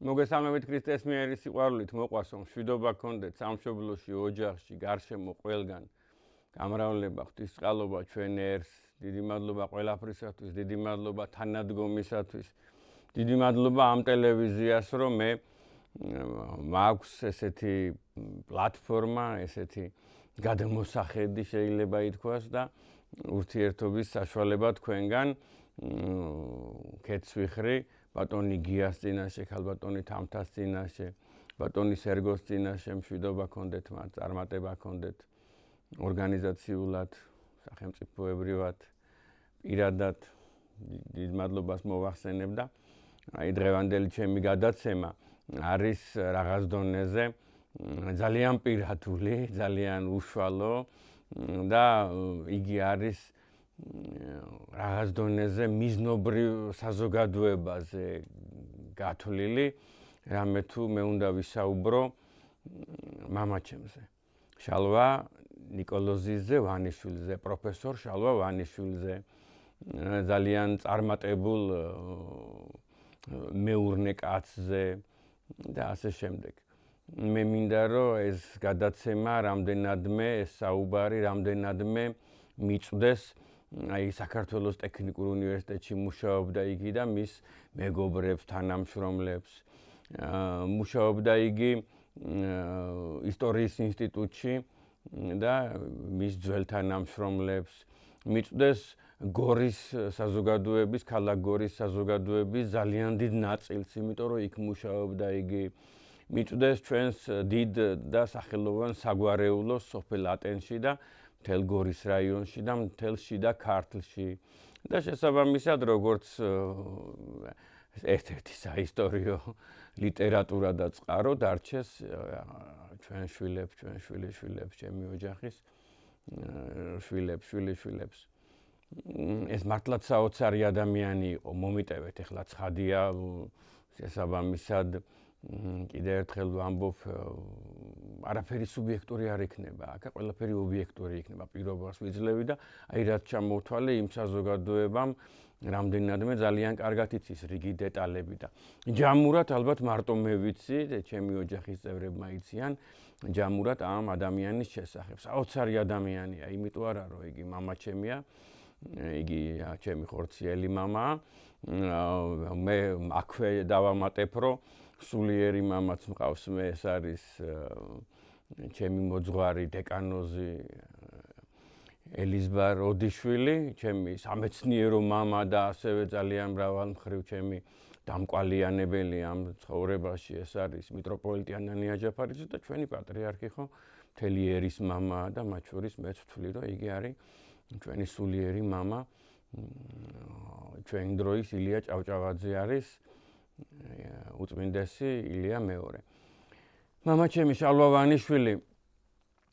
მოგესალმებით ქრისტეს მიერ სიყვარულით მოყვასო მშვიდობა გქონდეთ სამშობლოში, ოჯახში, გარშემო ყველგან. გამრავლება, ღვთისწყალობა ჩვენ ერთს. დიდი მადლობა ყველაფრისათვის, დიდი მადლობა თანადგომისათვის. დიდი მადლობა ამ ტელევიზიას, რომ მე მაქვს ესეთი პლატფორმა, ესეთი გადამოსახედი შეიძლება ითქვას და ურთიერთობის საშუალება თქვენგან კეცვიხრი ბატონი გიას წინაშე, ქალბატონი თამთას წინაშე, ბატონი სერგოს წინაშე მშვიდობა გქონდეთ მათ, წარმატება გქონდეთ ორგანიზაციულად, სახელმწიფოებრივად, პირადად დიდ მადლობას მოვახსენებ და აი დღევანდელი ჩემი გადაცემა არის რაღაც დონეზე ძალიან პირადული, ძალიან უშუალო და იგი არის რაღაც დონეზე მიზნობრივ საზოგადოებაზე გათვლილი, რამე თუ მე უნდა ვისაუბრო მამაჩემზე. შალვა ნიკოლოზიძე ვანიშვილზე, პროფესორ შალვა ვანიშვილზე, ძალიან წარმატებულ მეურნე კაცზე და ასე შემდეგ. მე მინდა რომ ეს გადაცემა რამდენადმე ეს საუბარი რამდენადმე მიწვდეს აი საქართველოს ტექნიკურ უნივერსიტეტში მუშაობდა იგი და მის მეგობრებს, თანამშრომლებს. მუშაობდა იგი ისტორიის ინსტიტუტში და მის ძველ თანამშრომლებს. მიწვდეს გორის საზოგადოების, ქალაქ გორის საზოგადოების ძალიან დიდ ნაწილს, იმიტომ რომ იქ მუშაობდა იგი. მიწვდეს ჩვენს დიდ და სახელოვან საგვარეულოს სოფელ ატენში და მთელ გორის რაიონში და მთელ შიდა ქართლში და შესაბამისად როგორც ერთ-ერთი საისტორიო ლიტერატურა და წყარო დარჩეს ჩვენ შვილებს, ჩვენ შვილიშვილებს, ჩემი ოჯახის შვილებს, შვილიშვილებს. ეს მართლაც საოცარი ადამიანი იყო, მომიტევეთ ახლა ცხადია შესაბამისად კიდე ერთხელ ვამბობ, არაფერი სუბიექტური არ იქნება, აქ ყველაფერი ობიექტური იქნება, პირობას ვიძლევი და აი რაც ჩამოვთვალე იმ საზოგადოებამ რამდენადმე ძალიან კარგად იცის რიგი დეტალები და ჯამურად ალბათ მარტო მე ვიცი, ჩემი ოჯახის წევრებმა იციან ჯამურად ამ ადამიანის შესახებ. საოცარი ადამიანია, იმიტომ არა რომ იგი მამაჩემია, იგი ჩემი ხორციელი მამაა. მე აქვე დავამატებ რომ სულიერი მამაც მყავს, მე ეს არის ჩემი მოძღვარი დეკანოზი ელიზბარ ოდიშვილი, ჩემი სამეცნიერო მამა და ასევე ძალიან მრავალმხრივ ჩემი დამკვალიანებელი ამ ცხოვრებაში ეს არის მიტროპოლიტი ანანია ჯაფარიძე და ჩვენი პატრიარქი ხო მთელი ერის მამა და მათ შორის მეც ვთვლი რომ იგი არის ჩვენი სულიერი მამა. ჩვენი დროის ილია ჭავჭავაძე არის უწმინდესი ილია მეორე. მამაჩემი შალვა ვანიშვილი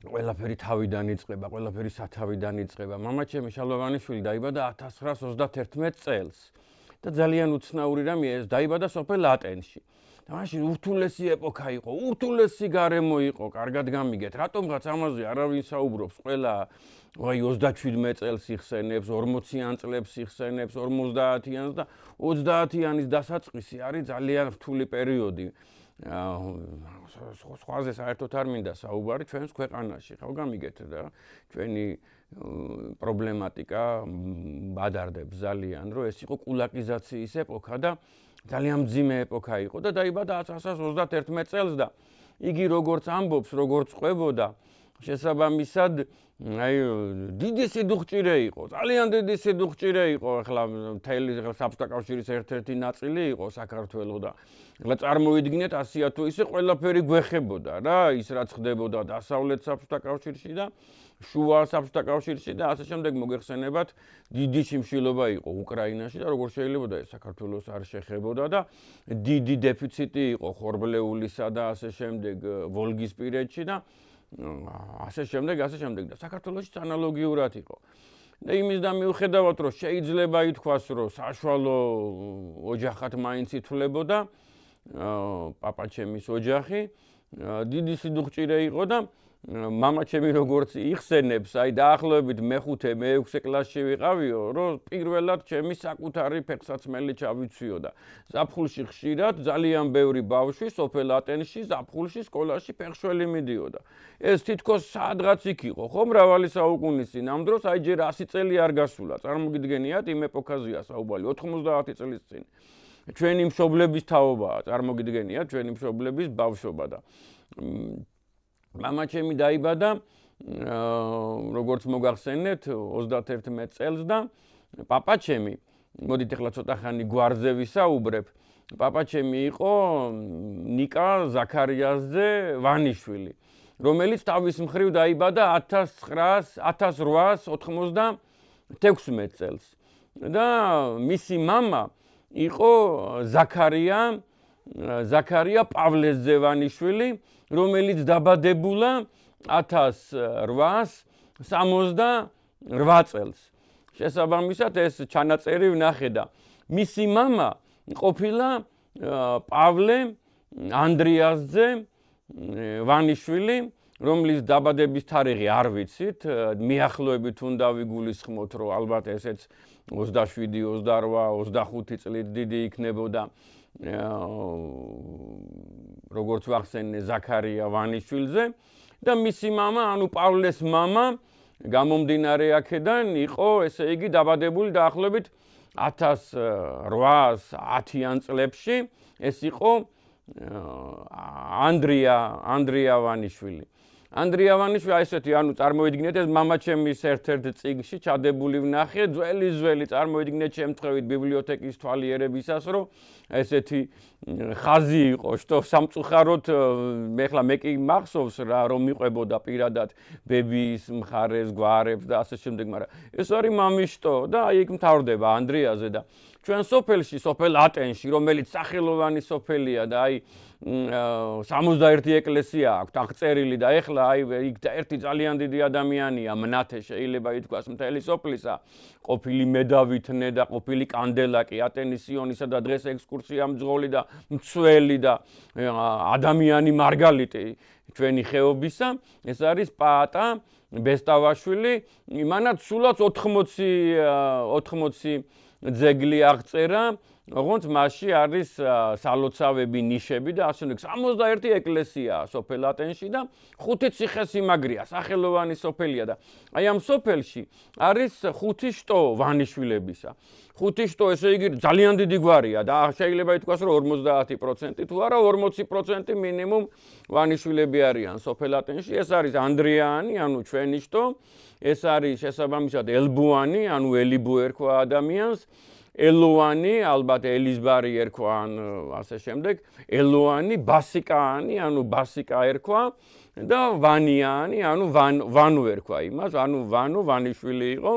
ყველაფერი თავიდან იწყება, ყველაფერი სათავიდან იწყება. მამაჩემი შალვა ვანიშვილი დაიბადა 1931 წელს და ძალიან უცნაური რამეა ეს დაიბადა სოფელ ატენში. და მაშინ ურთულესი ეპოქა იყო, ურთულესი გარემო იყო, კარგად გამიგეთ. რატომღაც ამაზე არავინ საუბრობს, ყველა აი 37 წელს იხსენებს, 40-იან წლებს იხსენებს, 50-იანს და 30-იანის დასაწყისი არის ძალიან რთული პერიოდი. სხვაზე საერთოდ არ მინდა საუბარი ჩვენს ქვეყანაში, ხო გამიგეთ და ჩვენი პრობლემატიკა ბადარდებს ძალიან, რომ ეს იყო კულაკიზაციის ეპოქა და ძალიან მძიმე ეპოქა იყო და დაიბადა 1931 წელს და იგი როგორც ამბობს, როგორც ყვებოდა, შესაბამისად აი დიდი სიდუხჭირე იყო, ძალიან დიდი სიდუხჭირე იყო, ახლა მთელი საბჭოთა კავშირის ერთ-ერთი ნაწილი იყო საქართველო და ახლა წარმოიდგინეთ 100 თუ ისე ყველაფერი გვეხებოდა რა, ის რაც ხდებოდა დასავლეთ საბჭოთა კავშირში და შუა საბჭოთა კავშირში და ასე შემდეგ მოგეხსენებათ დიდი შიმშილობა იყო უკრაინაში და როგორ შეიძლება და საქართველოს არ შეხებოდა და დიდი დეფიციტი იყო ხორბლეულისა და ასე შემდეგ ვოლგისპირეთში და ასე შემდეგ და საქართველოში ანალოგიურად იყო. და იმისდან მიუხედავად რომ შეიძლება ითქვას რომ საშუალო ოჯახად მაინც ითვლებოდა პაპაჩემის ოჯახი დიდი სიდუხჭირე იყო და მამა ჩემი როგორც იხსენებს, აი დაახლოებით მე-5, მე-6 კლასში ვიყავიო, რომ პირველად ჩემი საკუთარი ფეხსაცმელი ჩავიცვიო და ზაფხულში ხშირად ძალიან ბევრი ბავშვი სოფელ ატენში ზაფხულში სკოლაში ფეხშველი მიდიოდა. ეს თითქოს სადღაც იქ იყო, ხო, მრავალი საუკუნის წინ. ამ დროს აი ჯერ 100 წელი არ გასულა. წარმოგიდგენიათ, იმ ეპოქაზეა საუბარი, 90 წლის წინ. ჩვენი მშობლების თაობაა, წარმოგიდგენიათ, ჩვენი მშობლების ბავშვობა და მამა ჩემი დაიბადა, როგორც მოგახსენეთ, 31 წელს და პაპა ჩემი, მოდით ახლა ცოტა ხანი გვარზე ვისაუბრებ. პაპა ჩემი იყო ნიკა ზაქარიასძე ვანიშვილი, რომელიც თავის მხრივ დაიბადა 1896 წელს. და მისი მამა იყო ზაქარია პავლესძე ვანიშვილი, რომელიც დაბადებულა 1868 წელს. შესაბამისად ეს ჩანაწერი ვნახე და მისი მამა ყოფილა პავლე ანდრიასძე ვანიშვილი, რომლის დაბადების თარიღი არ ვიცით, მიახლოებით უნდა ვიგულისხმოთ, რომ ალბათ ესეც 27, 28, 25 წლით დიდი იქნებოდა. როგორც ვახსენე ზაქარია ვანიშვილზე და მისი მამა, ანუ პავლეს მამა, გამომდინარე აქედან იყო, ესე იგი, დაბადებული დაახლოებით 1810-იან წლებში. ეს იყო ანდრია ვანიშვილი. ანდრია ვანიშვილი, ესეთი, ანუ წარმოიდგინეთ, ეს მამა ჩემის ერთ-ერთ წიგნში ჩადებული ვნახე, ძველი, წარმოიდგინეთ შემთხვევით ბიბლიოთეკის თვალიერებისას, რომ ესეთი ხაზი იყო, что სამწუხაროდ მე კი მახსოვს რა, რომ მიყვებოდა პირადად ბებიის მხარეს, გვარებს და ასე შემდეგ, მაგრამ ეს არის მამიშტო და აი იქ მთავრდება ანდრიაზე და ჩვენ სოფელში, სოფელ ატენში, რომელიც სახელოვანი სოფელია და აი 61 ეკლესია აქვს აღწერილი და ეხლა აი იქ და ერთი ძალიან დიდი ადამიანია მნათე შეიძლება ითქვას მთელი სოფლისა, ყოფილი მედავითნე და ყოფილი კანდელაკი ატენის სიონისა და დღეს ექსკურსია მძღოლი და მცველი და ადამიანი მარგალიტი ჩვენი ხეობისა. ეს არის პაატა ბესტავაშვილი, იმანაც სულაც 80 ძეგლი აღწერა, ოღონდ მასში არის სალოცავები, ნიშები და ასე შემდეგ. 61 ეკლესიაა სოფელ ატენში და 5 ციხესიმაგრეა, სახელოვანი სოფელია და აი ამ სოფელში არის 5 შტო ვანიშვილებისა. 5 შტო, ესე იგი, ძალიან დიდი გვარია და შეიძლება ითქვას, რომ 50% თუ არა 40% მინიმუმ ვანიშვილები არიან სოფელ ატენში. ეს არის ანდრიანი, ანუ ჩვენი შტო, ეს არის შესაბამისად ელბუანი, ანუ ელიბუ ერქვა ადამიანს, ელოვანი, ალბათ ელიზბარი ერქვა, ასე შემდეგ, ელოვანი, ბასიკაანი, ანუ ბასიკა ერქვა და ვანიანი, ანუ ვანუ ერქვა იმას, ანუ ვანიშვილი იყო.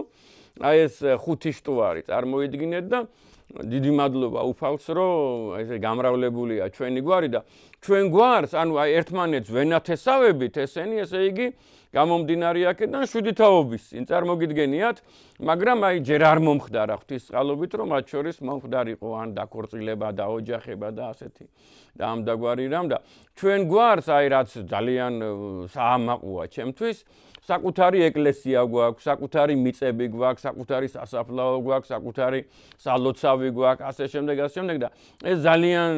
აი ეს 5 შტო არის, წარმოიდგინეთ და დიდი მადლობა უფალს, რომ ესე გამრავლებულია ჩვენი გვარი და ჩვენ გვარს, ანუ აი ერთმანეთს ვენათესავებით, ესენი, ესე იგი, გამომდინარე აქედან 7 თაობის წინ წარმოგიდგენიათ, მაგრამ აი ჯერ არ მომხდარა ღვთისწყალობით, რომ მათ შორის მომხდარიყო ან დაქორწილება და ოჯახება და ასეთი და ამ დაგვარი რამ და ჩვენ გვარს აი რაც ძალიან საამაყოა ჩემთვის, საკუთარი ეკლესია გვაქვს, საკუთარი მიწები გვაქვს, საკუთარი სასაფლაო გვაქვს, საკუთარი სალოცავი გვაქვს, ასე შემდეგ და ეს ძალიან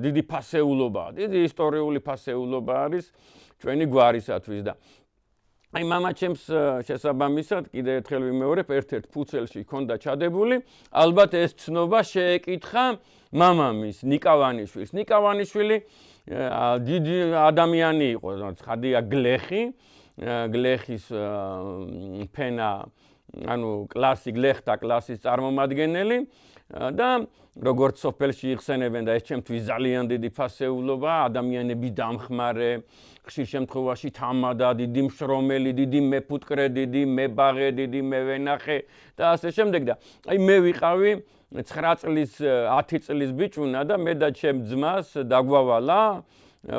დიდი ფასეულობაა, დიდი ისტორიული ფასეულობა არის ჩვენი გვარისათვის და აი მამა ჩემს შესაბამისად კიდე ერთხელ ვიმეორებ, ერთ-ერთ ფუცელში ჰქონდა ჩადებული, ალბათ ეს ცნობა შეეკითხა მამამის ნიკა ვანიშვილს. ნიკა ვანიშვილი დიდი ადამიანი იყო, ცხადია გლეხის ფენა, ანუ გლეხთა კლასის წარმომადგენელი და როგორც სოფელში იხსენებენ და ეს ჩემთვის ძალიან დიდი ფასეულობა, ადამიანების დამხმარე, ხშირ შემთხვევაში თამადა, დიდი მშრომელი, დიდი მეფუტკრე, დიდი მებაღე, დიდი მევენახე და ასე შემდეგ და აი მე ვიყავი 9 წლის, 10 წლის ბიჭუნა და მე და ჩემ ძმას დაგვავალა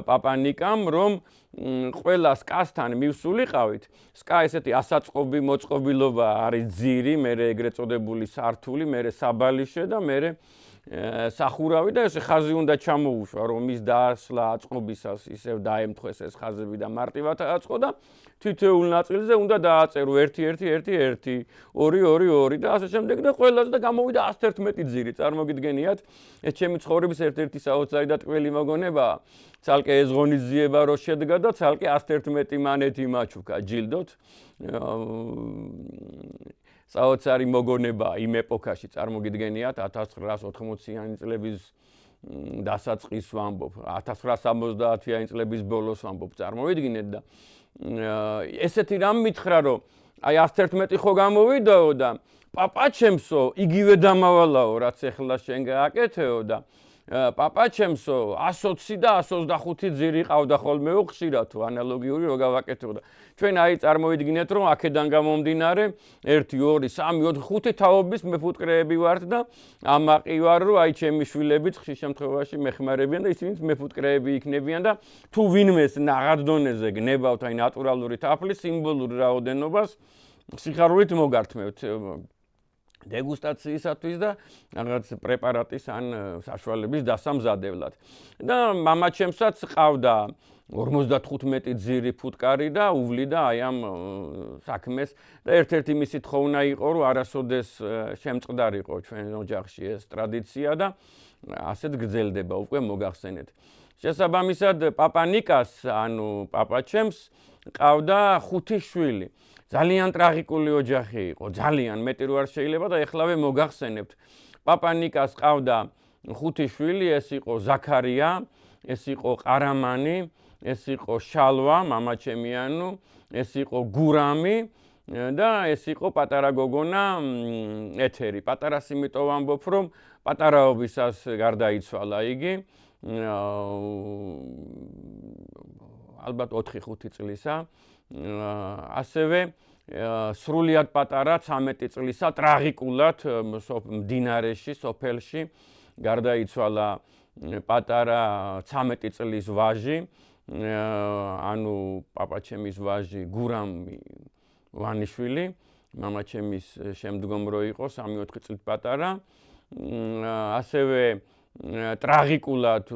პაპანიკამ, რომ ყველა სკასთან მივსულიყავით. სკა ესეთი ასაწყობი მოწყობილობა არის ძირი, მერე ეგრეთ წოდებული სართული, მერე საბალიშე და მერე სახურავი და ესე ხაზი უნდა ჩამოუშვა, რომ მის დაასვლა აწყობისას ისევ დაემთხვეს ეს ხაზები და მარტივად აწყო და თითოეულ ნაწილზე უნდა დააწერო 1-1-1-1, 2-2-2 და ასე შემდეგ და ყველაზე და გამოვიდა 111 ძირი. წარმოგიდგენიათ, ეს ჩემი ცხოვრების ერთ-ერთი საოცარი და ტკბილი მოგონებაა. ცალკე ეს ღონისძიება რო შედგა და ცალკე 111 მანეთი მაჩუქა ჯილდოთ. საოცარი მოგონება იმ ეპოქაში წარმოგიდგენიათ 1980-იანი წლების დასაწყის ვამბობ 1970-იანი წლების ბოლოს ვამბობ წარმოვიდგინეთ და ესეთი რამ მითხრა რომ აი 111 ხო გამოვიდაო და პაპაჩემსო იგივე დამავალაო რაც ეხლა შენ გააკეთეო და პაპაჩემსო 120 და 125 ძირი ყავდა ხოლმე ხშირად თუ ანალოგიური რო გავაკეთებო და ჩვენ აი წარმოვიდგინეთ რომ აქედან გამომდინარე 1 2 3 4 5 თაობის მეფუტკრეები ვართ და ამაყი ვარ რომ აი ჩემი შვილებიც ხშირ შემთხვევაში მეხმარებიან და ისინიც მეფუტკრეები იქნებიან და თუ ვინმეს რაღაც დონეზე გნებავთ აი ნატურალური თაფლის სიმბოლური რაოდენობას სიხარულით მოგართმევთ დეგუსტაციისათვის და რაღაც პრეპარატის ან საშუალების დასამზადებლად. და მამაჩემსაც ყავდა 55 ძირი ფუტკარი და უვლიდა აი ამ საქმეს და ერთ-ერთი მისი თხოვნა იყო რომ არასოდეს შემწყდარიყო ჩვენ ოჯახში ეს ტრადიცია და ასეთ გრძელდება უკვე მოგახსენეთ. შესაბამისად პაპანიკას ანუ პაპაჩემს ყავდა 5 შვილი. ძალიან ტრაგიკული ოჯახი იყო, ძალიან მეტი რო არ შეიძლება და ეხლავე მოგახსენებთ. პაპანიკას ყავდა 5 შვილი, ეს იყო ზაქარია, ეს იყო ყარამანი, ეს იყო შალვა, მამაჩემიანუ, ეს იყო გურამი და ეს იყო პატარა გოგონა ეთერი. პატარას იმიტომ ვამბობ, რომ პატარაობისას გარდაიცვალა იგი. ალბათ 4-5 წლისა. ასევე სრულიად პატარა 13 წლისა ტრაგიკულად მდინარეში, სოფელში გარდაიცვალა პატარა 13 წლის ვაჟი, ანუ პაპაჩემის ვაჟი გურამი ვანიშვილი, მამაჩემის შემდგომ რო იყო 3-4 წლით პატარა. ასევე ტრაგიკულად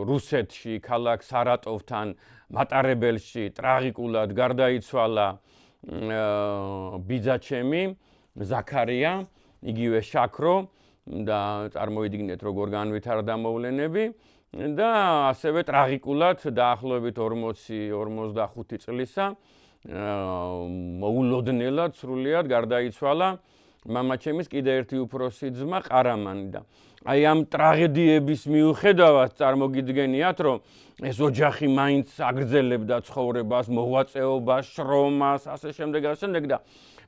რუსეთში, ქალაქ სარატოვთან მატარებელში ტრაგიკულად გარდაიცვალა ბიძაჩემი ზაქარია, იგივე შაქრო და წარმოვიდგინეთ როგორ განვითარდა მოვლენები და ასევე ტრაგიკულად დაახლოებით 40-45 წლისა მოულოდნელად სრულიად გარდაიცვალა მამაჩემის კიდე ერთი უფროსი ძმა ყარამანი და აი ამ ტრაგედიების მიუხედავად წარმოგიდგენიათ რომ ეს ოჯახი მაინც აგრძელებდა ცხოვრებას, მოღვაწეობას, შრომას, ასე შემდეგ და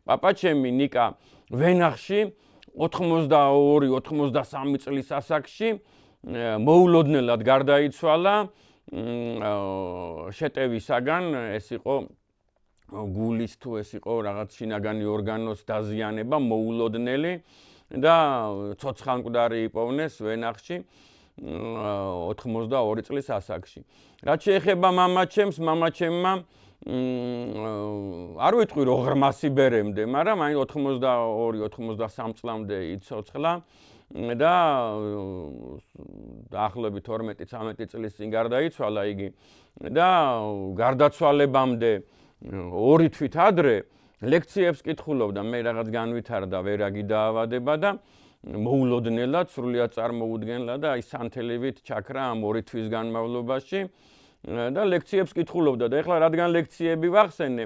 პაპაჩემი ნიკა ვენახში 82-83 წლის ასაკში მოულოდნელად გარდაიცვალა შეტევისაგან, ეს იყო გულის თუ ეს იყო რაღაც შინაგანი ორგანოს დაზიანება მოულოდნელი და ცოცხალმკვდარი იპოვნეს ვენახში 82 წლის ასაკში. რაც შეეხება მამაჩემს, მამაჩემმა არ ვიტყვი რომ ღრმა სიბერემდე, მაგრამ აი 82-83 წლამდე იცოცხლა და დაახლოებით 12-13 წლის წინ გარდაიცვალა იგი და გარდაცვალებამდე 2 თვით ადრე ლექციებს კითხულობდა, მე რაღაც განვითარდა ვერაგი დაავადება და მოულოდნელად სრულიად წარმოუდგენლა და აი სანთელივით ჩაქრა ამ 2 თვის განმავლობაში და ლექციებს კითხულობდა და ეხლა რადგან ლექციები ვახსენე,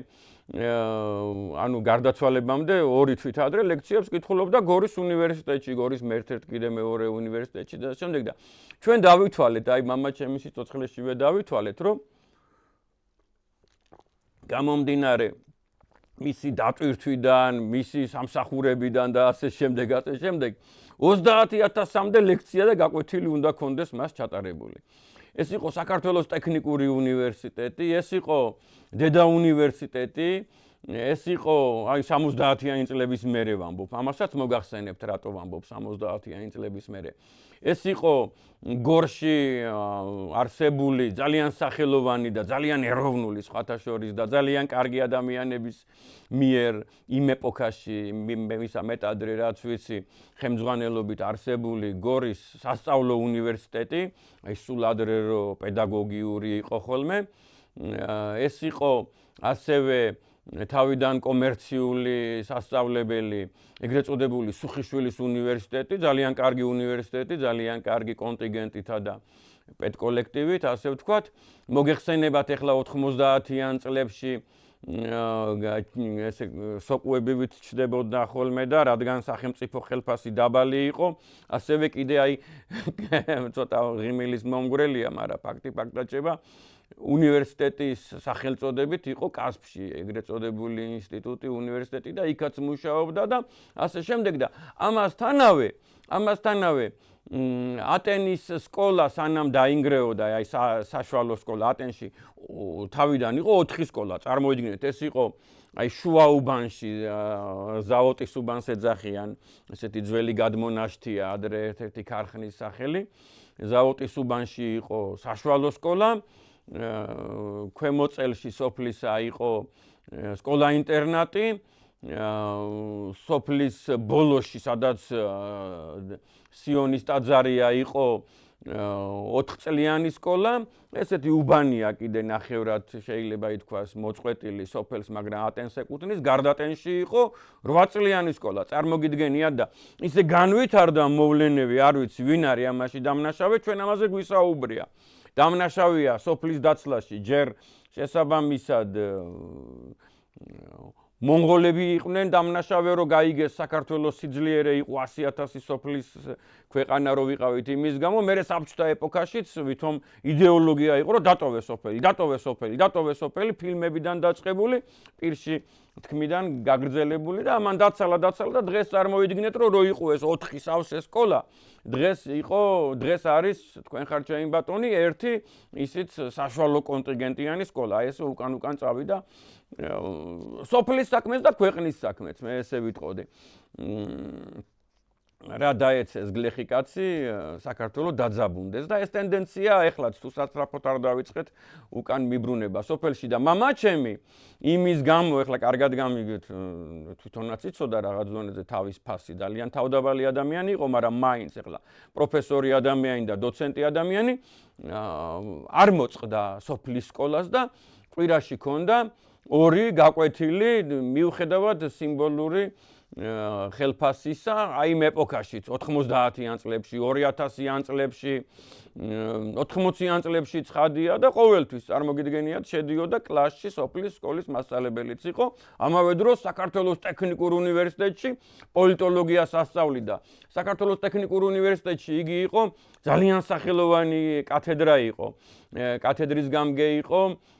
ანუ გარდაცვალებამდე 2 თვით ადრე ლექციებს კითხულობდა გორის უნივერსიტეტში, გორის ერთ-ერთ კიდე მეორე უნივერსიტეტში და შემდეგ და ჩვენ დავითვალეთ, აი მამაჩემის სიცოცხლეშივე დავითვალეთ, რომ გამომდინარე მისი დატვირთვიდან, მისი სამსახურებიდან და ასე შემდეგ 30,000-მდე ლექცია და გაკვეთილი უნდა კონდეს მას ჩატარებული. ეს იყო საქართველოს ტექნიკური უნივერსიტეტი, ეს იყო დედა უნივერსიტეტი, ეს იყო აი 70-იანი წლების მერე ვამბობ. ამასაც მოგახსენებთ რატო ვამბობ 70-იანი წლების მერე. ეს იყო გორში არსებული ძალიან სახელოვანი და ძალიან ეროვნული სხვათა შორის და ძალიან კარგი ადამიანების მიერ იმ ეპოქაში მისა მეტადრე რაც ვიცი ხელმძღვანელობით არსებული გორის სასწავლო უნივერსიტეტი, აი სულ ადრე რო პედაგოგიური იყო ხოლმე. ეს იყო ასევე თავიდან კომერციული სასწავლებელი, ეგრეთ წოდებული სუხიშვილის უნივერსიტეტი, ძალიან კარგი უნივერსიტეტი, ძალიან კარგი კონტინგენტითა და პედკოლექტივით, ასე ვთქვათ. მოგეხსენებათ ახლა 90-იან წლებში ესე სოკუებივით ჩდებოდა ხოლმე და რადგან სახელმწიფო ხელფასი დაბალი იყო, ასევე კიდე აი ცოტა ღიმილის მომგვრელია, მაგრამ ფაქტი რჩება. უნივერსიტეტის სახელწოდებით იყო კასპში, ეგრეთ წოდებული ინსტიტუტი, უნივერსიტეტი და იქაც მუშაობდა და ასე შემდეგ და ამასთანავე ატენის სკოლა სანამ დაინგრეოდა, აი საშუალო სკოლა ატენში თავიდან იყო 4 სკოლა, წარმოიდგინეთ, ეს იყო აი შუაუბანში ზაოტის უბანს ეძახიან, ესეთი ძველი გადმონაშთია, ადრე ერთ-ერთი ქარხნის სახელი. ზაოტის უბანში იყო საშუალო სკოლა, ქვემო წელში სოფლისა იყო სკოლა-ინტერნატი, სოფლის ბოლოში, სადაც სიონის ტაძარია იყო 4 წლიანი სკოლა, ესეთი უბანია კიდე ნახევრად შეიძლება ითქვას მოწყვეტილი სოფელს, მაგრამ ატენს ეკუთვნის, გარდა ატენში იყო 8 წლიანი სკოლა. წარმოგიდგენიათ და ისე განვითარდა მოვლენები, არ ვიცი ვინ არის ამაში დამნაშავე, ჩვენ ამაზე გვისაუბრია. დამნაშავეა სოფლის დაცლაში, ჯერ შესაბამისად მონღოლები იყვნენ დამნაშავე, რომ გაიგეს საქართველოს სიძლიერე იყო 100,000 სოფლის ქვეყანა რო ვიყავით იმის გამო, მერე საბჭოთა ეპოქაშიც ვითომ იდეოლოგია იყო, რომ დატოვე სოფელი, ფილმებიდან დაწყებული, პირში თქმიდან გაგრძელებული და ამან დაცალა და დღეს წარმოიდგინეთ, რომ რო იყო ეს 4 სავსე სკოლა, დღეს არის თქვენ ხართ ჩემი ბატონი ერთი ისიც საშუალო კონტინგენტიანი სკოლა, ეს უკან წავიდა სოფლის საქმეს და ქვეყნის საქმეს, მე ესე ვიტყოდი. რა დაეცეს გლეხი კაცი საქართველოს დაძაბუნდეს და ეს ტენდენცია ეხლაც თუ სასწრაფოდ არ დავიწყეთ უკან მიბრუნება სოფელში და მამაჩემი იმის გამო ეხლა კარგად გამიგეთ თვითონაც იცოდა რაღაც დონეზე თავის ფასი ძალიან თავდაბალი ადამიანი იყო, მაგრამ მაინც ეხლა პროფესორი ადამიანი და დოცენტი ადამიანი არ მოწყდა სოფლის სკოლას და კვირაში ქონდა 2 გაკვეთილი მიუხედავად სიმბოლური ხელფასისა, აი იმ ეპოქაშიც 90-იან წლებში, 2000-იან წლებში, 80-იან წლებში ცხადია და ყოველთვის წარმოგიდგენიათ შედიოდა კლასში სოფლის სკოლის მასწავლებელიც იყო. ამავე დროს საქართველოს ტექნიკურ უნივერსიტეტში პოლიტოლოგიას ასწავლიდა. საქართველოს ტექნიკურ უნივერსიტეტში იგი იყო ძალიან სახელოვანი კათედრა იყო. კათედრის გამგე იყო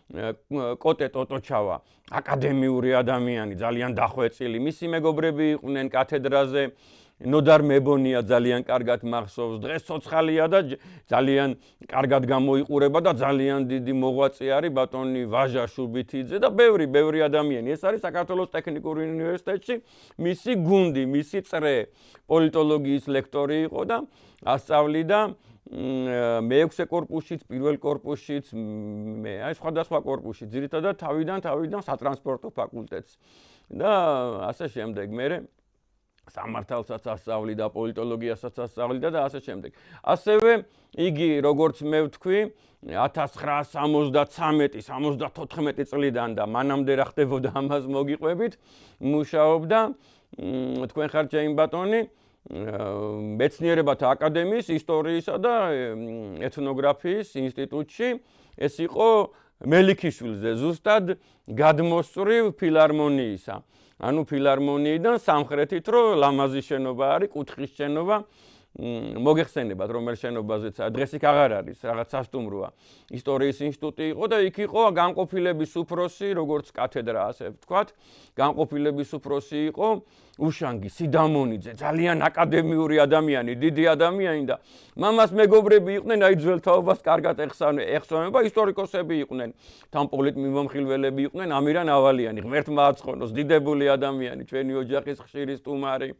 კოტე ტოტოჩავა, აკადემიური ადამიანი, ძალიან დახვეწილი. მისი მეგობრები იყვნენ კათედრაზე, ნოდარ მებონია ძალიან კარგად მახსოვს, დღეს ცოცხალია და ძალიან კარგად გამოიყურება და ძალიან დიდი მოღვაწე არის ბატონი ვაჟა შუბითიძე და ბევრი ადამიანი. ეს არის საქართველოს ტექნიკურ უნივერსიტეტში მისი გუნდი, მისი წრე, პოლიტოლოგიის ლექტორი იყო და ასწავლიდა მე-6 კორპუსშიც, პირველ კორპუსშიც, აი სხვადასხვა კორპუსში, ძირითადად თავიდან სატრანსპორტო ფაკულტეტს. და ასე შემდეგ, მე სამართალსაც ასწავლიდა, პოლიტოლოგიასაც ასწავლიდა და ასე შემდეგ. ასევე იგი, როგორც მე ვთქვი, 1973-74 წლიდან და მანამდე რა ხდებოდა ამას მოგიყვებით, მუშაობდა, თქვენ ხართ ჩემი ბატონი, მეცნიერებათა აკადემიის ისტორიისა და ეთნოგრაფიის ინსტიტუტში. ეს იყო მელიქიშვილზე ზუსტად გადმოსწრივ ფილარმონიისა. ანუ ფილარმონიიდან სამხრეთით რო ლამაზი შენობა არის, კუთხის შენობა, მოგეხსენებათ რომელ შენობაზეც დღეს იქ აღარ არის რაღაც სასტუმროა ისტორიის ინსტიტუტი იყო და იქ იყო განყოფილების უფროსი როგორც კათედრა ასე ვთქვათ განყოფილების უფროსი იყო უშანგი სიდამონიძე ძალიან აკადემიური ადამიანი დიდი ადამიანი და მამას მეგობრები იყვნენ აი ძველ თაობას კარგად ეხსოვნება ისტორიკოსები იყვნენ თან პოლიტმიმომხილველები იყვნენ ამირან ავალიანი ღმერთმა აცხონოს დიდებული ადამიანი ჩვენი ოჯახის ხშირი სტუმარი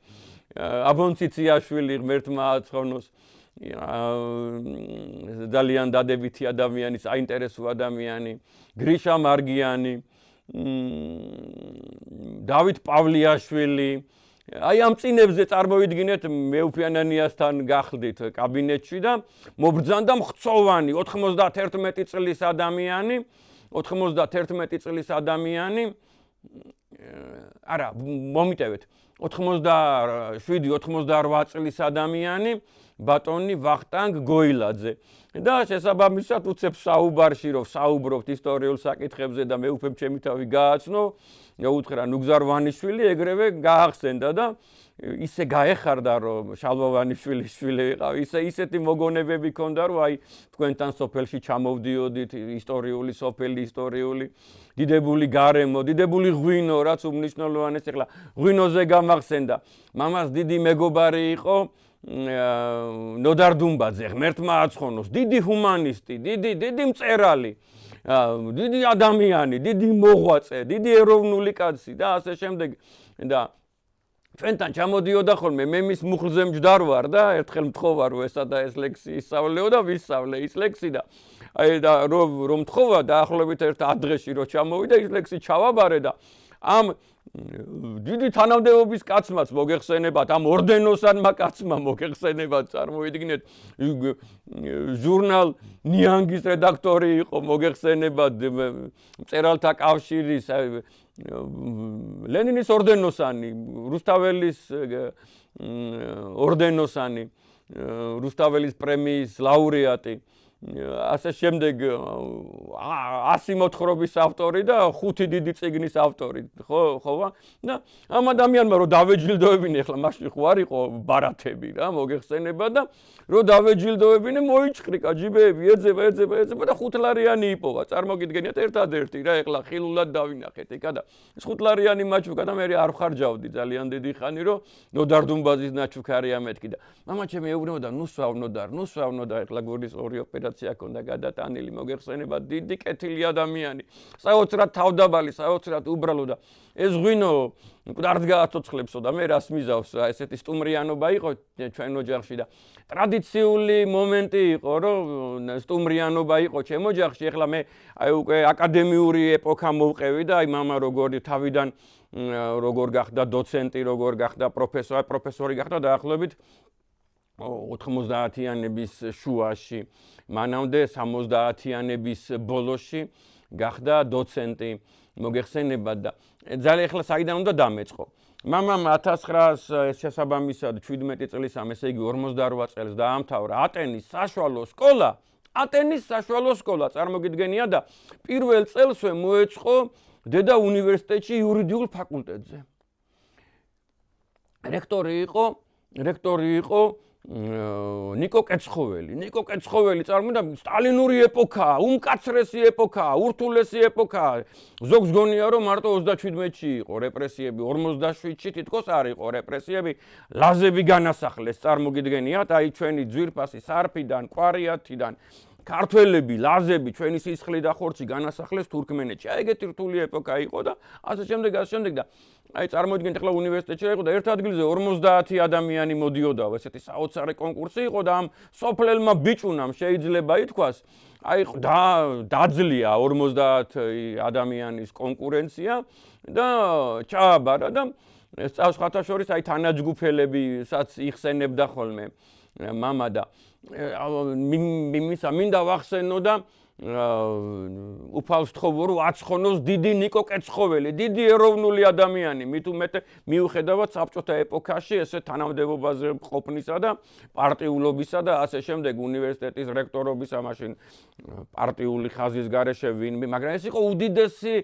აბონციციაშვილი ღმერთმა აცხონოს ძალიან დადებითი ადამიანი საინტერესო ადამიანი გრიშა მარგიანი დავით პავლიაშვილი აი ამ წინებზე წარმოვიდგინეთ მეუფიანანიასთან გახლდით კაბინეტში და მობრძანდა მხცოვანი 91 წლის ადამიანი 91 წლის ადამიანი არა მომიტევეთ 87-88 წლის ადამიანი ბატონი ვახტანგ გოილაძე და შესაბამისად უცებ საუბარში რომ საუბრობთ ისტორიულ საკითხებზე და მეუფემ ჩემი თავი გააცნო უთხრა ნუგზარ-ვანიშვილი ეგრევე გაახსენდა და ისე გაეხარდა რომ შალვა-ვანიშვილის შვილი ვიყავ ისეთი მოგონებები ქონდა რომ აი თქვენთან სოფელში ჩამოვდიოდით ისტორიული სოფელი ისტორიული დიდებული გარემო დიდებული ღვინო რაც უმნიშვნელოვანეს ეხლა ღვინოზე გამახსენდა მამას დიდი მეგობარი იყო ნოდარ დუმბაძე ღმერთმა აცხონოს დიდი ჰუმანისტი დიდი მწერალი დიდი ადამიანი დიდი მოღვაწე დიდი ეროვნული კაცი და ასე შემდეგ და ჩვენთან ჩამოდიოდა ხოლმე მე მის მუხლზე მჯდარ ვარ და ერთხელ მთხოვა რომ ესა და ეს ლექსი ისწავლეო და ვისწავლე ის ლექსი და აი და რომ მთხოვა დაახლოებით ერთ ადრეში რომ ჩამოვიდა ის ლექსი ჩავაბარე და ამ დიდი თანამდებობის კაცმაც მოგეხსენებათ ამ ორდენოსანმა კაცმა მოგეხსენებათ წარმოვიდგინეთ ჟურნალ ნიანგის რედაქტორი იყო მოგეხსენებათ მწერალთა კავშირის ლენინის ორდენოსანი რუსთაველის ორდენოსანი რუსთაველის პრემიის ლაურეატი ასე შემდეგ 100 მოთხრობის ავტორი და 5 დიდი წიგნის ავტორი ხო და ამ ადამიანმა რომ დავეჯილდოებინე ახლა მაშინ ხო არ იყო ბარათები რა მოგეხსენება და რომ დავეჯილდოებინე მოიჭხრიკა ჯიბეები ეძება და 5 ლარიანი იპოვა წარმოგიდგენიათ ერთადერთი რა ახლა ხილულად დავინახეთ ეკა და 5 ლარიანი მაჩვკა და მე არ ხარჯავდი ძალიან დიდი ხანი რომ ნოდარ დუმბაძის ნაჩვქარია მეთქი და მამა ჩემი ეუბნებოდა ნუ სვავნო და ახლა გორის ორი ოპერაცია ქონდა გადატანილი მოგეხსენება დიდი კეთილი ადამიანი საოცრად თავდაბალი საოცრად უბრალო და ეს ღვინო მკვდართ გააცოცხლებსო და მე რას მიზავს ესეთი სტუმრიანობა იყო ჩვენ ოჯახში და ტრადიციული მომენტი იყო რომ სტუმრიანობა იყო ჩემ ოჯახში ახლა მე აი უკვე აკადემიური ეპოქა მოვყევი და აი მამა როგორი თავიდან როგორ გახდა დოცენტი როგორ გახდა პროფესორი გახდა დაახლოებით 90-იანების შუაში მანამდე 70-იანების ბოლოში გახდა დოცენტი მოგეხსენებათ და ძალიან ახლა საიდან უნდა დამეწყო მამამ 1900 შესაბამისად 17 წლისამ ესე იგი 48 წელს დაამთავრა ატენის საშუალო სკოლა წარმოგიდგენია და პირველ წელსვე მოეწყო დედა უნივერსიტეტში იურიდიულ ფაკულტეტზე რექტორი იყო ნიკო კეცხოველი წარმოიდა სტალინური ეპოქა, უმკაცრესი ეპოქა, ურთულესი ეპოქა. ზოგს გონია რომ მარტო 37-ში იყო რეპრესიები, 47-ში თითქოს არ იყო რეპრესიები, ლაზები განასახლეს, წარმოგიდგენიათ, აი ჩვენი ძვირფასი სარფიდან, კვარიათიდან ქართველები, ლაზები, ჩვენი სისხლი და ხორცი განასახლეს თურქმენეთში. აი ეგეთი რთული ეპოქა იყო და ასე შემდეგ და აი წარმოიდგინეთ ახლა უნივერსიტეტში იყო და ერთ ადგილზე 50 ადამიანი მოდიოდაო, ესეთი საოცარი კონკურსი იყო და ამ სოფლელმა ბიჭუნამ შეიძლება ითქვას, აი დაძლია 50 ადამიანის კონკურენცია და ჩააბარა და სწავს ხათაშორის აი თანაჯგუფელებისაც იხსენებდა ხოლმე მამა და მინდა ვახსენო და უფალს თხოვო რომ აცხონოს დიდი ნიკო კეცხოველი, დიდი ეროვნული ადამიანი, მით უმეტე მიუხედავად საბჭოთა ეპოქაში ესე თანამდებობაზე ყოფნისა და პარტიულობისა და ასე შემდეგ უნივერსიტეტის რექტორობისა, მაშინ პარტიული ხაზის გარეშე ვინმე, მაგრამ ეს იყო უდიდესი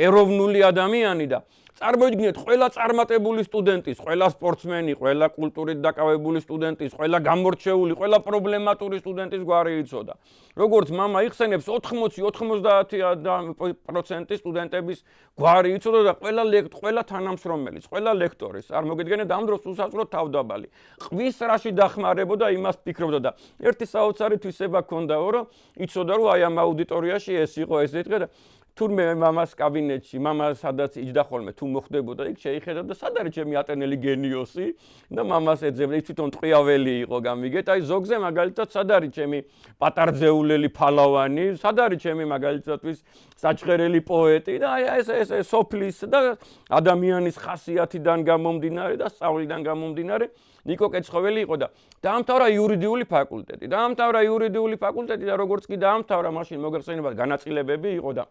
ეროვნული ადამიანი და წარმოიდგინეთ, ყველა წარმატებული სტუდენტის, ყველა სპორტსმენი, ყველა კულტურით დაკავებული სტუდენტის, ყველა გამორჩეული, ყველა პრობლემატური სტუდენტის გვარი იცოდა. როგორც მამა იხსენებს, 80-90% სტუდენტების გვარი იცოდა და ყველა თანამშრომელის, ყველა ლექტორის, არ მოგიდგენთ ამ დროს უსასრულოდ თავდაბალი. ყვის რაში დახმარებოდა, იმას ფიქრობდა და ერთი საოცარი თვისება ჰქონდაო, რომ იცოდა, რომ აი ამ აუდიტორიაში ეს იყო ეს ეთქე და თურმე მამას კაბინეტში, მამა სადაც იჯდა ხოლმე, თუ მოხდებოდა იქ შეიხედა და სად არის ჩემი ატენელი გენიოსი და მამას ეძებდა, ის თვითონ ტყვიაველი იყო, გამიგეთ, აი ზოგზე მაგალითად სად არის ჩემი პატარძეულელი ფალავანი, სად არის ჩემი მაგალითადთვის საჩხერელი პოეტი და აი ეს სოფლის და ადამიანის ხასიათიდან გამომდინარე და სწავლიდან გამომდინარე ნიკო კეცხოველი იყო და დაამთავრა იურიდიული ფაკულტეტი. დაამთავრა იურიდიული ფაკულტეტი და როგორც კი დაამთავრა, მაშინ მოგეხსენებათ განაწილებები იყო და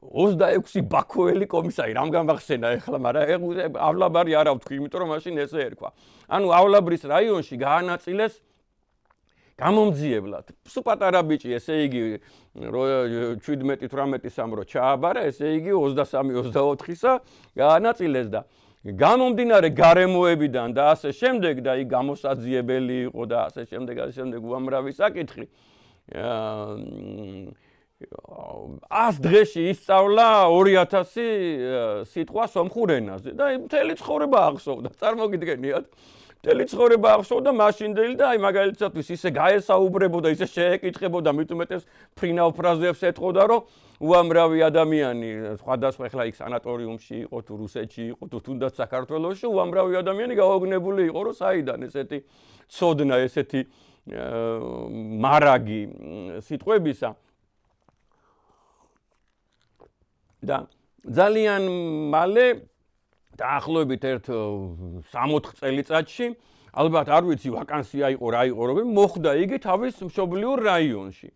26 ბაქოელი კომისარი, რამ გამახსენა ეხლა, მაგრამ ავლაბარი არა ვთქვი, იმიტომ რომ მაშინ ესე ერქვა. ანუ ავლაბრის რაიონში გაანაწილეს გამომძიებლად. სულ პატარა ბიჭი, ესე იგი 17-18-სამ რო ჩააბარა, ესე იგი 23-24-ისა გაანაწილეს და გამომდინარე გარემოებიდან და ასე შემდეგ და იქ გამოსაძიებელი იყო და ასე შემდეგ უამრავი საკითხი. 100 დღეში ისწავლა 2000 სიტყვა სომხურ ენაზე და მთელი ცხოვრება აღსოვდა. წარმოგიდგენიათ? მთელი ცხოვრება აღსოვდა მაშინდელი და აი მაგალითადvis ისე გაესაუბრებოდა, ისე შეეკითხებოდა, მით უმეტეს ფრინავ ფრაზებს ეთყოდა, რომ უამრავი ადამიანი, სხვადასხვა ეხლა იქ სანატორიუმში იყო, თუ რუსეთში იყო, თუ თუნდაც საქართველოში, უამრავი ადამიანი გაოგნებული იყო, რომ საიდან ესეთი ცოდნა, ესეთი მარაგი სიტყვებისა. და ძალიან მალე დაახლოებით ერთ 3-4 წელიწადში, ალბათ არ ვიცი ვაკანსია იყო რა იყო, რომ მოხდა იგი თავის მშობლიურ რაიონში.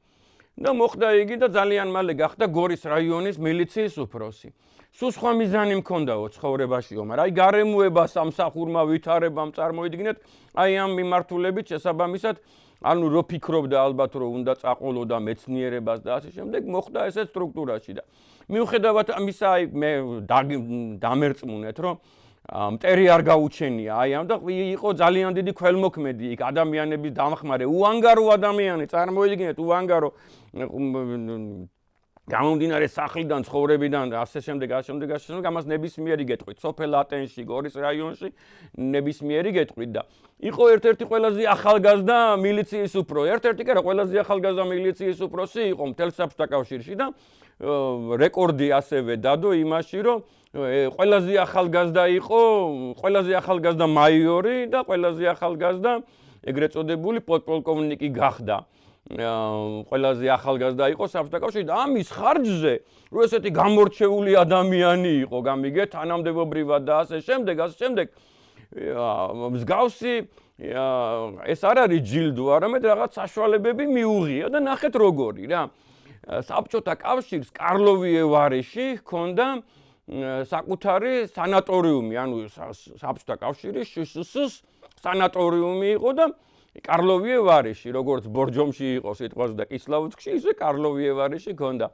და მოხდა იგი და ძალიან მალე გახდა გორის რაიონის მილიციის უფროსი. სულ სხვა მიზანი მქონდაო ცხოვრებაშიო, მაგრამ აი გარემოება სამსახურმა ვითარებამ წარმოიდგინეთ, აი ამ მიმართულებით შესაბამისად, ანუ რო ფიქრობდა ალბათ რომ უნდა წაყოლოდა მეცნიერებას და ასე შემდეგ, მოხდა ესე სტრუქტურაში და მიუხედავად ამისა, აი მე დამერწმუნეთ, რომ მტერი არ გაუჩენია აი ამ და იყო ძალიან დიდი ქველმოქმედი იქ ადამიანების დამხმარე, უანგარო ადამიანი, წარმოიდგინეთ, უანგარო გამომდინარე სახლიდან, ცხოვრებიდან და ასე შემდეგ, ამას ნებისმიერი გეტყვით, სოფელ ატენში, გორის რაიონში ნებისმიერი გეტყვით და იყო ერთ-ერთი ყველაზე ახალგაზრდა მილიციის უფროსი, ერთ-ერთი კი არა, ყველაზე ახალგაზრდა მილიციის უფროსი იყო მთელ საბჭოთა კავშირში და რეკორდი ასევე დადო იმაში, რომ ყველაზე ახალგაზრდა იყო, ყველაზე ახალგაზრდა მაიორი და ყველაზე ახალგაზრდა ეგრეთ წოდებული პოდპოლკოვნიკი გახდა. ყველაზე ახალგაზრდა იყო საბჭოთა კავშირში და ამის ხარჯზე, რომ ესეთი გამორჩეული ადამიანი იყო, გამიგეთ, თანამდებობრივად და ასე შემდეგ, მსგავსი ეს არ არის ჯილდო, არამედ რაღაც საშუალებები მიუღია და ნახეთ როგორი რა. საბჭოთა კავშირს კარლოვიე ვარეში ჰქონდა საკუთარი სანატორიუმი, ანუ საბჭოთა კავშირის შსს სანატორიუმი იყო და კარლოვიე ვარეში, როგორც ბორჯომში იყო სიტყვაზე და კისლავოდსკში, ისე კარლოვიე ვარეში ჰქონდა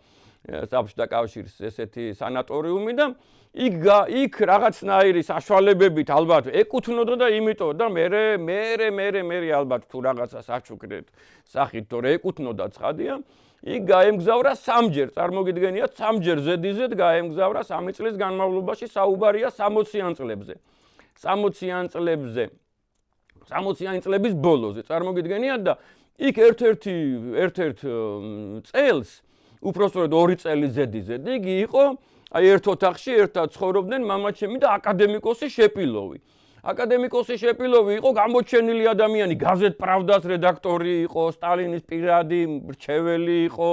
საბჭოთა კავშირის ესეთი სანატორიუმი და იქ რაღაცნაირი საშუალებებით ალბათ ეკუთვნოდა და იმიტომ და მე ალბათ თუ რაღაცა საჩუქრეთ სახით თორე ეკუთვნოდა ცხადია, იქ გაემგზავრა სამჯერ, წარმოგიდგენიათ, სამჯერ ზედიზედ გაემგზავრა 3 წლის განმავლობაში, საუბარია 60-იან წლებზე. 60-იან წლების ბოლოზე, წარმოგიდგენიათ და იქ ერთ-ერთ წელს, უпростоრად 2 წელი ზედიზედ, იგი იყო, აი ერთ ოთახში ერთად ცხოვრობდნენ მამაჩემი და აკადემიკოსი შეპილოვი. აკადემიკოსი შეპილოვი იყო გამოჩენილი ადამიანი, გაზეთ პრავდას რედაქტორი იყო, სტალინის პირადი მრჩეველი იყო,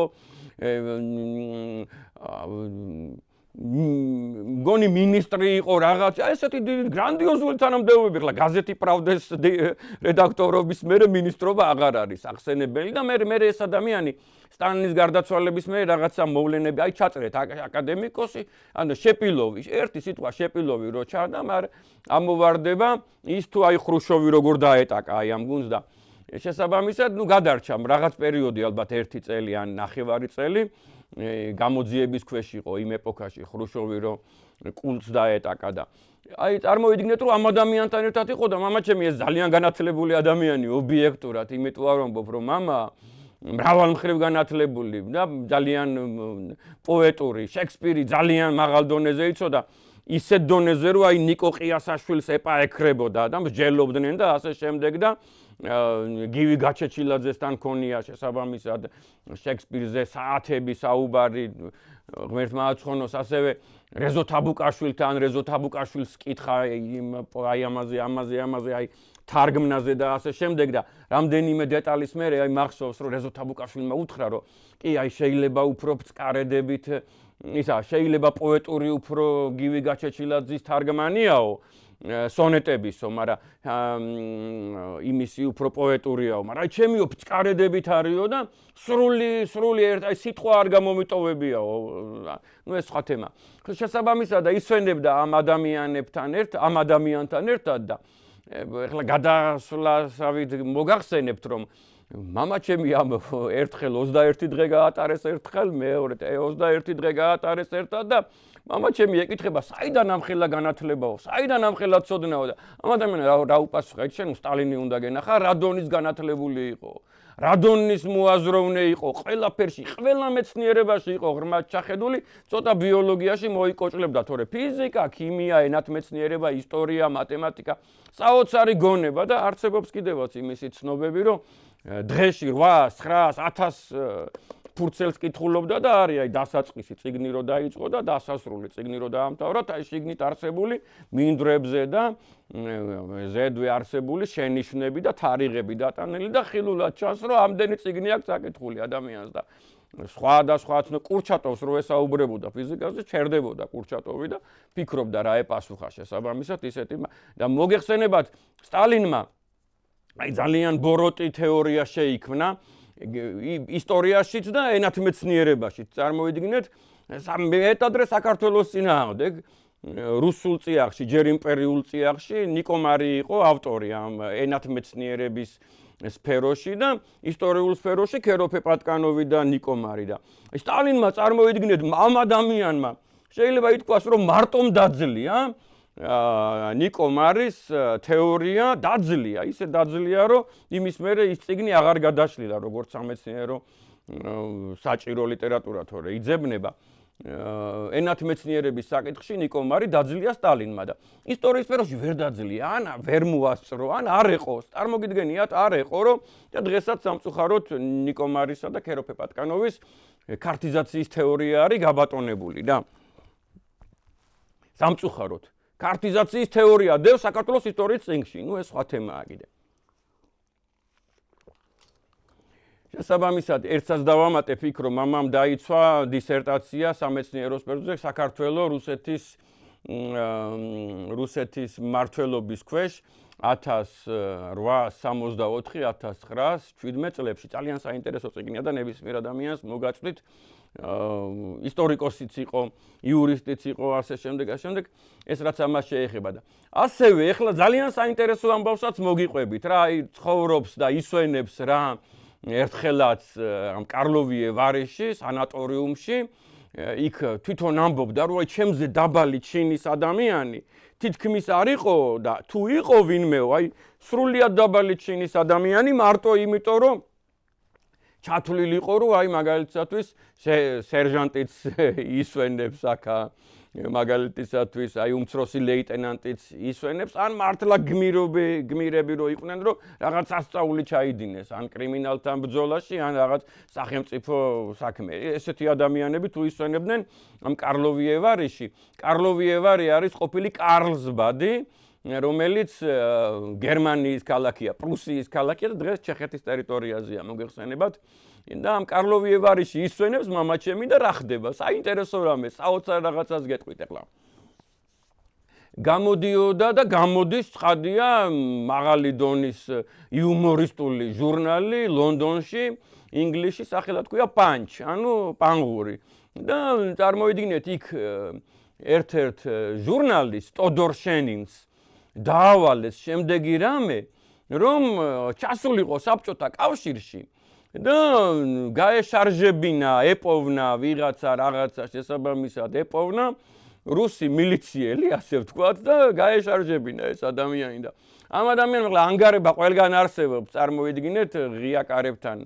მგონი ministri იყო რაღაც, ესეთი გრანდიოზული თანამდებობები, ხლა გაზეთი პრავდეს რედაქტორობის მერე ministrova აღარ არის ახსენებელი და მე ეს ადამიანი სტალინის გარდაცვალების მერე რაღაცა მოვლენები, აი ჩაწერეთ აკადემიკოსი, ანუ შეპილოვი, ერთი სიტყვა შეპილოვი რო ჩადა, მაგრამ ამოვარდება ის თუ აი ხრუშოვი როგორ დაეტაკა აი ამ გუნდს და შესაბამისად, ნუ გადარჩა რაღაც პერიოდი ალბათ 1 წელი ან 9 წელი გამოძიების ქვეშ იყო იმ ეპოქაში ხრუშოვი რომ კულტს დაეტაკა და აი წარმოიდგინეთ რომ ამ ადამიანთან ერთად იყო და მამაჩემი ეს ძალიან განათლებული ადამიანი ობიექტურად იმიტომ არ ვამბობ რომ მამა მრავალ მხრივ განათლებული და ძალიან პოეტური შექსპირი ძალიან მაღალ დონეზე იცოდა ისეთ დონეზე რომ აი ნიკო ყიასაშვილს ეპაექრებოდა და მსჯელობდნენ და ასე შემდეგ და გივი გაჩეჩილაძესთან ქონია შესაბამისად შექსპირზე საათები საუბარი ღმერთმა აცხონოს ასევე რეზო თაბუკაშვილთან რეზო თაბუკაშვილს კითხა აი ამაზე აი თარგმნაზე და ასე შემდეგ და რამდენიმე დეტალის მერე აი მახსოვს რომ რეზო თაბუკაშვილმა უთხრა რომ კი აი შეიძლება უფრო ბწყარედებით ისა შეიძლება პოეტური უფრო გივი გაჩეჩილაძის თარგმანიაო სონეტებისო, მაგრამ იმისი უფრო პოეტურიაო, მაგრამ ჩემიო ბწყარედებით არისო და სრული ერთ აი სიტყვა არ გამომიტოვებიაო. ნუ ეს სხვა თემა. შესაბამისად ისვენებდა ამ ადამიანთან ერთად და ეხლა გადასვლასავით მოგახსენებთ რომ მამაჩემი ამ ერთხელ 21 დღე გაატარეს ერთხელ მეორე 21 დღე გაატარეს ერთად და მამაჩემი ეკითხება საიდან ამხელა განათლებაო საიდან ამხელა ცოდნაო და ამ ადამიანს რა უპასუხა შენ სტალინი უნდა გენახა რა დონის განათლებული იყო რა დონის მოაზროვნე იყო ყველაფერში ყველა მეცნიერებაში იყო ღრმად ჩახედული ცოტა ბიოლოგიაში მოიკოჭლებდა თორე ფიზიკა ქიმია ენათმეცნიერება ისტორია მათემატიკა საოცარი გონება და არსებობს კიდევაც იმისი ცნობები რომ დღეში 800, 900 ფურცელს კითხულობდა და არის აი დასაწყისი წიგნი რო დაიწყო და დასასრული წიგნი რო დაამთავრა აი შიგნით არსებული მინდვრებზე და ზედვე არსებული შენიშვნები და თარიღები დატანილი და ხილულად ჩანს რომ ამდენი წიგნი აქვს საკითხული ადამიანს და სხვა კურჩატოვს რო ესაუბრებოდა ფიზიკაზე ჩერდებოდა კურჩატოვი და ფიქრობდა რა ეპასუხა შესაბამისად ისეთი და მოგეხსენებათ სტალინმა აი ძალიან ბოროტი თეორია შეიქმნა ისტორიაშიც და ენათმეცნიერებაშიც წარმოიდგინეთ მეტადრე საქართველოს წინააღმდეგ რუსულ წიაღში ჯერ იმპერიულ წიაღში ნიკო მარი იყო ავტორი ამ ენათმეცნიერების სფეროში და ისტორიულ სფეროში ქეროფე პატკანოვი და ნიკო მარი და სტალინმა წარმოიდგინეთ ამ ადამიანმა შეიძლება ითქვას რომ მარტომ დაძლია ნიკო მარის თეორია დაძლია ისე დაძლია რომ იმის მერე ის წიგნი აღარ გადაშლილა როგორც სამეცნიერო საჭირო ლიტერატურა თორე იძებნება ენათმეცნიერების საკითხში ნიკო მარი დაძლია სტალინმა და ისტორიის სფეროში ვერ დაძლია ან ვერ მოასწრო ან არ ეყო წარმოგიდგენიათ არ ეყო რომ და დღესაც სამწუხაროდ ნიკო მარისა და ქეროფე პატკანოვის ქართიზაციის თეორია არის გაბატონებული და სამწუხაროდ ქართიზაციის თეორია დევს საქართველოს ისტორიის წიგნში. ნუ ეს სხვა თემაა კიდე. შესაბამისად, ერთსაც დავამატებ იქ, რომ მამამ დაიცვა დისერტაცია სამეცნიერო სფეროზე საქართველოს რუსეთის მმართველობის ქვეშ 1864-1917 წლებში ძალიან საინტერესო წიგნია და ნებისმიერ ადამიანს მოგაწვდით ისტორიკოსიც იყო, იურისტიც იყო, ასე შემდეგ, ეს რაც ამას შეეხება და ასევე ეხლა ძალიან საინტერესო ამბავსაც მოგიყვებით რა, აი ცხოვრობს და ისვენებს რა ერთხელაც ამ კარლოვიე ვარეში, სანატორიუმში, იქ თვითონ ამბობდა რომ აი ჩემზე დაბალი ჩინის ადამიანი თითქმის არ იყო და თუ იყო ვინმეო, აი სრულიად დაბალი ჩინის ადამიანი მარტო იმიტომ რომ ჩათვლილი იყო რომ აი მაგალითისათვის სერჟანტიც ისვენებს აქა მაგალითისათვის აი უმცროსი ლეიტენანტიც ისვენებს ან მართლა გმირები რო იყვნენ რომ რაღაც ასწაული ჩაიდინეს ან კრიმინალთან ბრძოლაში ან რაღაც სახელმწიფო საქმე ესეთი ადამიანები თუ ისვენებდნენ ამ კარლოვიე ვარეში კარლოვიე ვარე არის ყოფილი კარლსბადი რომელიც გერმანიის ქალაქია, პრუსიის ქალაქია და დღეს ჩეხეთის ტერიტორიაზეა, მოგეხსენებათ. და ამ კარლოვიე ვარეში ისვენებს მამაჩემი და რა ხდება? საინტერესო რამე, საოცარ რაღაცას გეტყვით ახლა. გამოდიოდა და გამოდის ცხადია მაღალი დონის იუმორისტული ჟურნალი ლონდონში, ინგლისში სახელად ქვია Punch, ანუ პანგური. და წარმოიდგინეთ იქ ერთ-ერთ ჟურნალის ტოდორ შენინს დაავალეს შემდეგი რამე რომ ჩასულიყო საბჭოთა კავშირში და გაეშარჟებინა, ეპოვნა ვიღაცა რაღაცა შესაბამისად ეპოვნა რუსი მილიციელი, ასე ვთქვათ და გაეშარჟებინა ეს ადამიანი და ამ ადამიანს ანგარება ყველგან არსებობს, წარმოიდგინეთ ღია კარებთან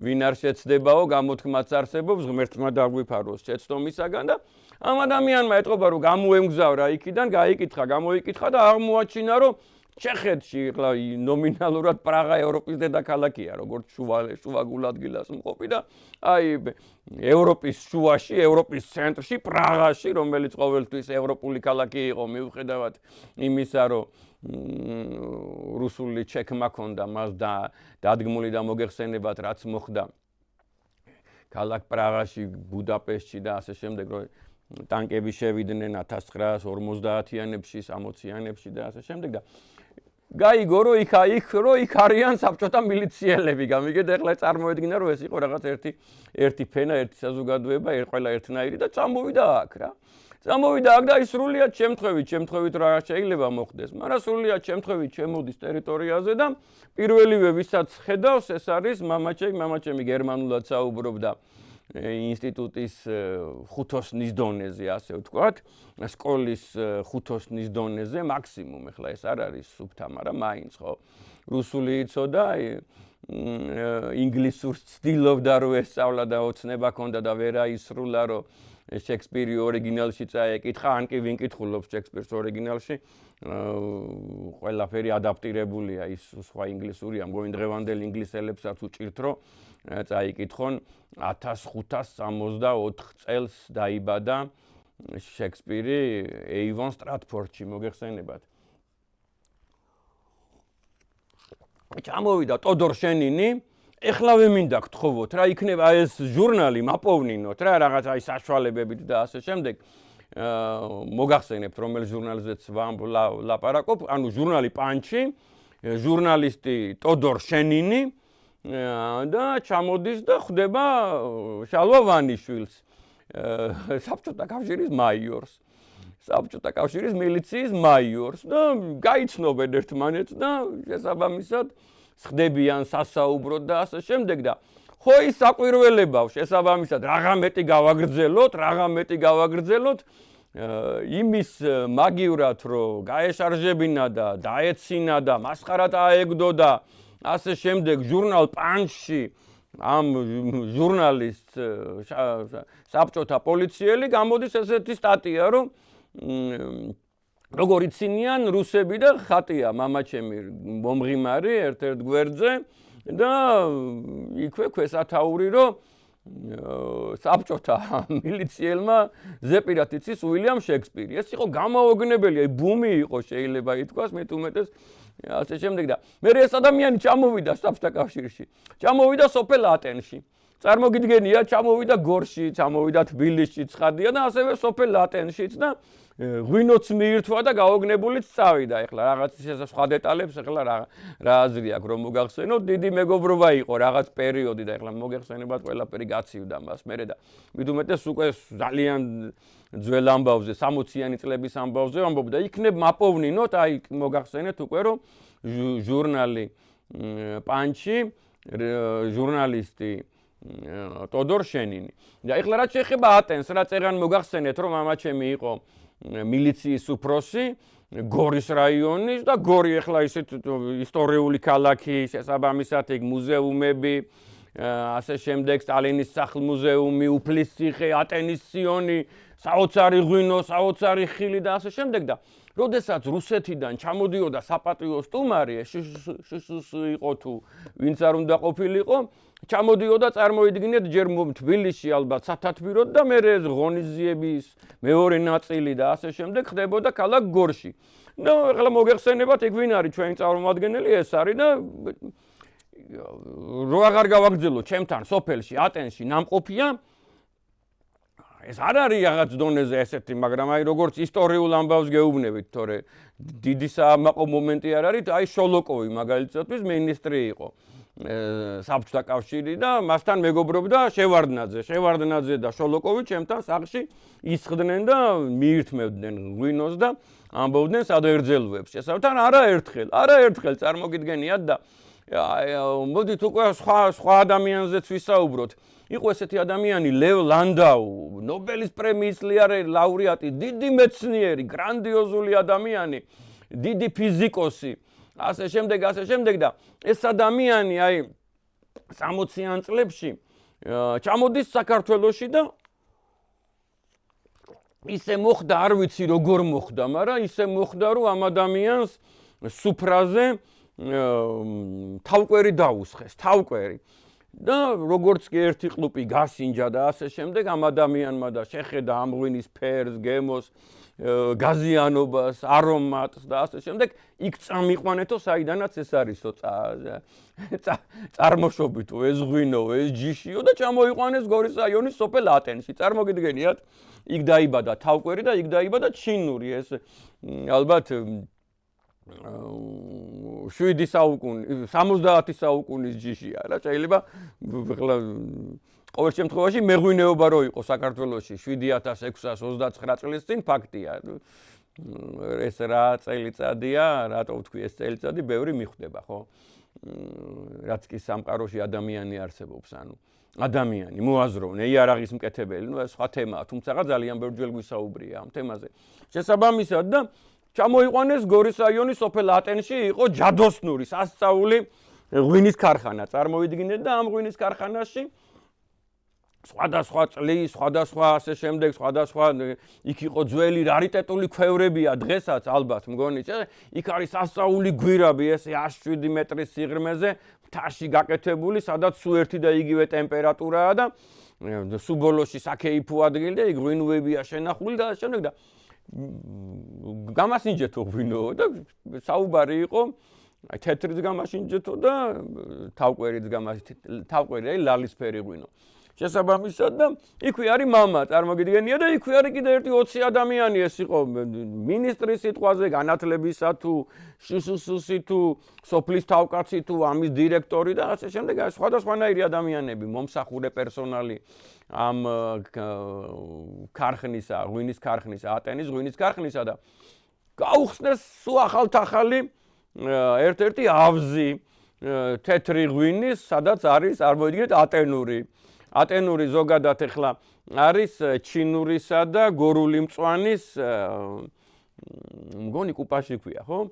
ვინ არ შეცდებაო, გამოთქმაც არსებობს, ღმერთმა დაგვიფაროს შეცდომისაგან და ამ ადამიანმა ეთყობა რომ გამოემგზავრა იქიდან, გამოიკითხა და აღმოაჩინა რომ ჩეხეთში ახლა ნომინალურად პრაღა ევროპის დედაქალაქია, როგორც შუა გულადგილას მყოფი და აი ევროპის შუაში, ევროპის ცენტრში, პრაღაში, რომელიც ყოველთვის ევროპული ქალაქი იყო, მიუხედავად იმისა, რომ რუსული ჩექმა ჰქონდა მას დადგმული და მოგეხსენებათ რაც მოხდა ქალაქ პრაღაში, ბუდაპეშტში და ასე შემდეგ, რომ ტანკები შევიდნენ 1950-იანებში, 60-იანებში და ასე შემდეგ და გაიგო რომ იქ არიან საბჭოთა მილიციელები, გამიგეთ ახლა წარმოედგინა რომ ეს იყო რაღაც ერთი ფენა, ერთი საზოგადოება, ყველა ერთნაირი და წამოვიდა აქ რა. წამოვიდა აქ და ის სრულიად შემთხვევით რა შეიძლება მოხდეს, მაგრამ სრულიად შემთხვევით შემოდის ტერიტორიაზე და პირველივე ვისაც ხედავს ეს არის მამაჩემი გერმანულად საუბრობდა ინსტიტუტის ხუთოსნის დონეზე, ასე ვთქვათ, სკოლის ხუთოსნის დონეზე, მაქსიმუმ ახლა ეს არ არის სუფთა, მაგრამ მაინც ხო რუსული იცოდა, ინგლისურს ცდილობდა რომ ესწავლა და ოცნება ჰქონდა და ვერ აისრულა რომ შექსპირი ორიგინალში წაეკითხა, ან კი ვინ კითხულობს შექსპირს ორიგინალში, ყველაფერი ადაპტირებულია ის სხვა ინგლისურია, მგონი დღევანდელ ინგლისელებსაც უჭირთ რომ წაიკითხონ 1564 წელს დაიბადა შექსპირი ეივონ სტრატფორდში, მოგეხსენებათ. ჩამოვიდა ტოდორ შენინი, ეხლავე მინდა გთხოვოთ რა იქნება ეს ჟურნალი მაპოვნინოთ რა რაღაც აი საშუალებებით და ასე შემდეგ. მოგახსენებთ რომელ ჟურნალზეც ლაპარაკობ, ანუ ჟურნალი პანჩი, ჟურნალისტი ტოდორ შენინი და ჩამოდის და ხვდება შალვა ვანიშვილს, საბჭოთა კავშირის მაიორს, საბჭოთა კავშირის მილიციის მაიორს და გაიცნობენ ერთმანეთს და შესაბამისად ხდებიან სასაუბროდ და ასე შემდეგ და ხო ის საყვირველებავ შესაბამისად რაღა მეტი გავაგრძელოთ იმის მაგივრად რომ გაეშარჟებინა და დაეცინა და მასხარად აეგდო და ასე შემდეგ ჟურნალ პანჩში ამ ჟურნალის საბჭოთა პოლიციელი გამოდის ესეთი სტატია რომ როგორ იცინიან რუსები და ხატია მამაჩემი მომღიმარი ერთ-ერთ გვერდზე და იქვე ქვესათაური რომ საბჭოთა მილიციელმა ზეპირად იცის უილიამ შექსპირი. ეს იყო გამაოგნებელი, აი ბუმი იყო შეიძლება ითქვას, მეტ უმეტეს ასე შემდეგ და მე ეს ადამიანი ჩამოვიდა საბჭოთა კავშირში, ჩამოვიდა სოფელ ატენში. წარმოგიდგენია, ჩამოვიდა გორში, ჩამოვიდა თბილისში, ცხადია და ასევე სოფელ ატენშიც და ღვინოც მიირთვა და გაოგნებულიც წავიდა. ეხლა რაღაც სხვა დეტალებს ეხლა რა აზრი აქვს რომ მოგახსენოთ, დიდი მეგობრობა იყო რაღაც პერიოდი და ეხლა მოგეხსენებათ ყველაფერი გაცივდა მას მერე და მით უმეტეს უკვე ძალიან ძველ ამბავზე, 60-იანი წლების ამბავზე ამბობდა, იქნებ მაპოვნინოთ, აი მოგახსენეთ უკვე რომ ჟურნალი პანჩი, ჟურნალისტი ტოდორ შენინი. და ეხლა რაც შეეხება ატენს, რაც ეგან მოგახსენეთ რომ მამაჩემი იყო მილიციის უფროსი გორის რაიონის და გორი ეხლა ისეთ ისტორიული ქალაქი, შესაბამისად იქ მუზეუმები, ასე შემდეგ სტალინის სახლ-მუზეუმი, უფლისციხე, ატენის სიონი, საოცარი ღვინო, საოცარი ხილი და ასე შემდეგ და როდესაც რუსეთიდან ჩამოდიოდა საპატიო სტუმარი, შსს იყო თუ ვინც არ უნდა ყოფილიყო, ჩამოდიოდა წარმოიდგინეთ ჯერ თბილისში ალბათ სათათბიროდ და მერე ღონისძიების მეორე ნაწილი და ასე შემდეგ ხდებოდა ქალაქ გორში. და ახლა მოგეხსენებათ იქ ვინ არის ჩვენი წარმომადგენელი, ეს არის და რო აღარ გავაგრძელოთ ჩემთან სოფელში, ატენში ნამყოფია ეს არ არის რაღაც დონეზე ესეთი, მაგრამ აი როგორც ისტორიულ ამბავს გეუბნებით, თორე დიდი საამაყო მომენტი არ არის, აი შოლოკოვი მაგალითად მინისტრი იყო. საბჭოთა კავშირი და მასთან მეგობრობდა შევარდნაძე და შოლოკოვი ჩემთან სახლში ისხდნენ და მიირთმევდნენ ღვინოს და ამბობდნენ სადღერძელოებს. შესაბამისად არაერთხელ წარმოგიდგენიათ და მოდით უკვე სხვა ადამიანზეც ვისაუბროთ. იყო ესეთი ადამიანი ლევ ლანდაუ, ნობელის პრემიის ლაურეატი, დიდი მეცნიერი, გრანდიოზული ადამიანი, დიდი ფიზიკოსი, ასე შემდეგ და ეს ადამიანი აი 60-იან წლებში ჩამოდის საქართველოში და ისე მოხდა, არ ვიცი როგორ მოხდა, მაგრამ ისე მოხდა, რომ ამ ადამიანს სუფრაზე თავკვერი დაუსხეს, თავკვერი. და როგორც კი ერთი ყლუპი გასინჯა და ასე შემდეგ ამ ადამიანმა და შეხედა ამ ღვინის ფერს, გემოს, გაზიანობას, არომატს და ასე შემდეგ, იქ წამიყვანეთო საიდანაც ეს არისო წარმოშობითო ეს ღვინო, ეს ჯიშიო და ჩამოიყვანეს გორის რაიონის სოფელ ატენში. წარმოგიდგენიათ? იქ დაიბადა თავკვერი და იქ დაიბადა ჩინური ეს ალბათ 7 საუკუნის 70 საუკუნის ჯიშია რა შეიძლება ყოველ შემთხვევაში მეღვინეობა რო იყო საქართველოში 7629 წლის წინ ფაქტია ეს რა წელიწადია რატო ვთქვი ეს წელიწადი ბევრი მიხვდება ხო რაც კი სამყაროში ადამიანი არსებობს ანუ ადამიანი მოაზროვნე იარაღის მკეთებელი ნუ ეს სხვა თემაა თუმცა ძალიან ბევრჯერ გვისაუბრია ამ თემაზე შესაბამისად და ჩამოიყვანეს გორის რაიონის სოფელ ატენში იყო ჯადოსნური სასწაული ღვინის ქარხანა წარმოვიდგინეთ და ამ ღვინის ქარხანაში სხვადასხვა წლის სხვადასხვა ასე შემდეგ სხვადასხვა იქ იყო ძველი რარიტეტული ქვევრებია დღესაც ალბათ მგონი იქ არის სასწაული გვირაბი ესე 107 მეტრის სიღრმეზე მთაში გაკეთებული სადაც სულ ერთი და იგივე ტემპერატურაა და სუბოლოში საქეიფო ადგილი და იქ ღვინოებია შენახული და ასე შემდეგ და გამასინჯეთო ღვინო და საუბარი იყო აი თეთრიც გამასინჯეთო და თავკვერი ლალისფერი ღვინო შესაბამისად და იქვე არის мама წარმოგიდგენია და იქვე არის კიდე ერთი 20 ადამიანი ეს იყო მინისტრის სიტყვაზე განათლებისა თუ შსს-ი თუ სოფლის თავკაცი თუ ამის დირექტორი და ასე შემდეგ სხვადასხვანაირი ადამიანები მომსახურე პერსონალი ამ ქარხნისა ღვინის ქარხნისა ატენის ღვინის ქარხნისა და გაუხსნეს სულ ახალ-ახალი ერთ-ერთი ავზი თეთრი ღვინის სადაც არის არ მოიდგინეთ ატენური ზოგადად ეხლა არის ჩინურისა და გორული მწვანის მგონი კუპაში ქვია ხო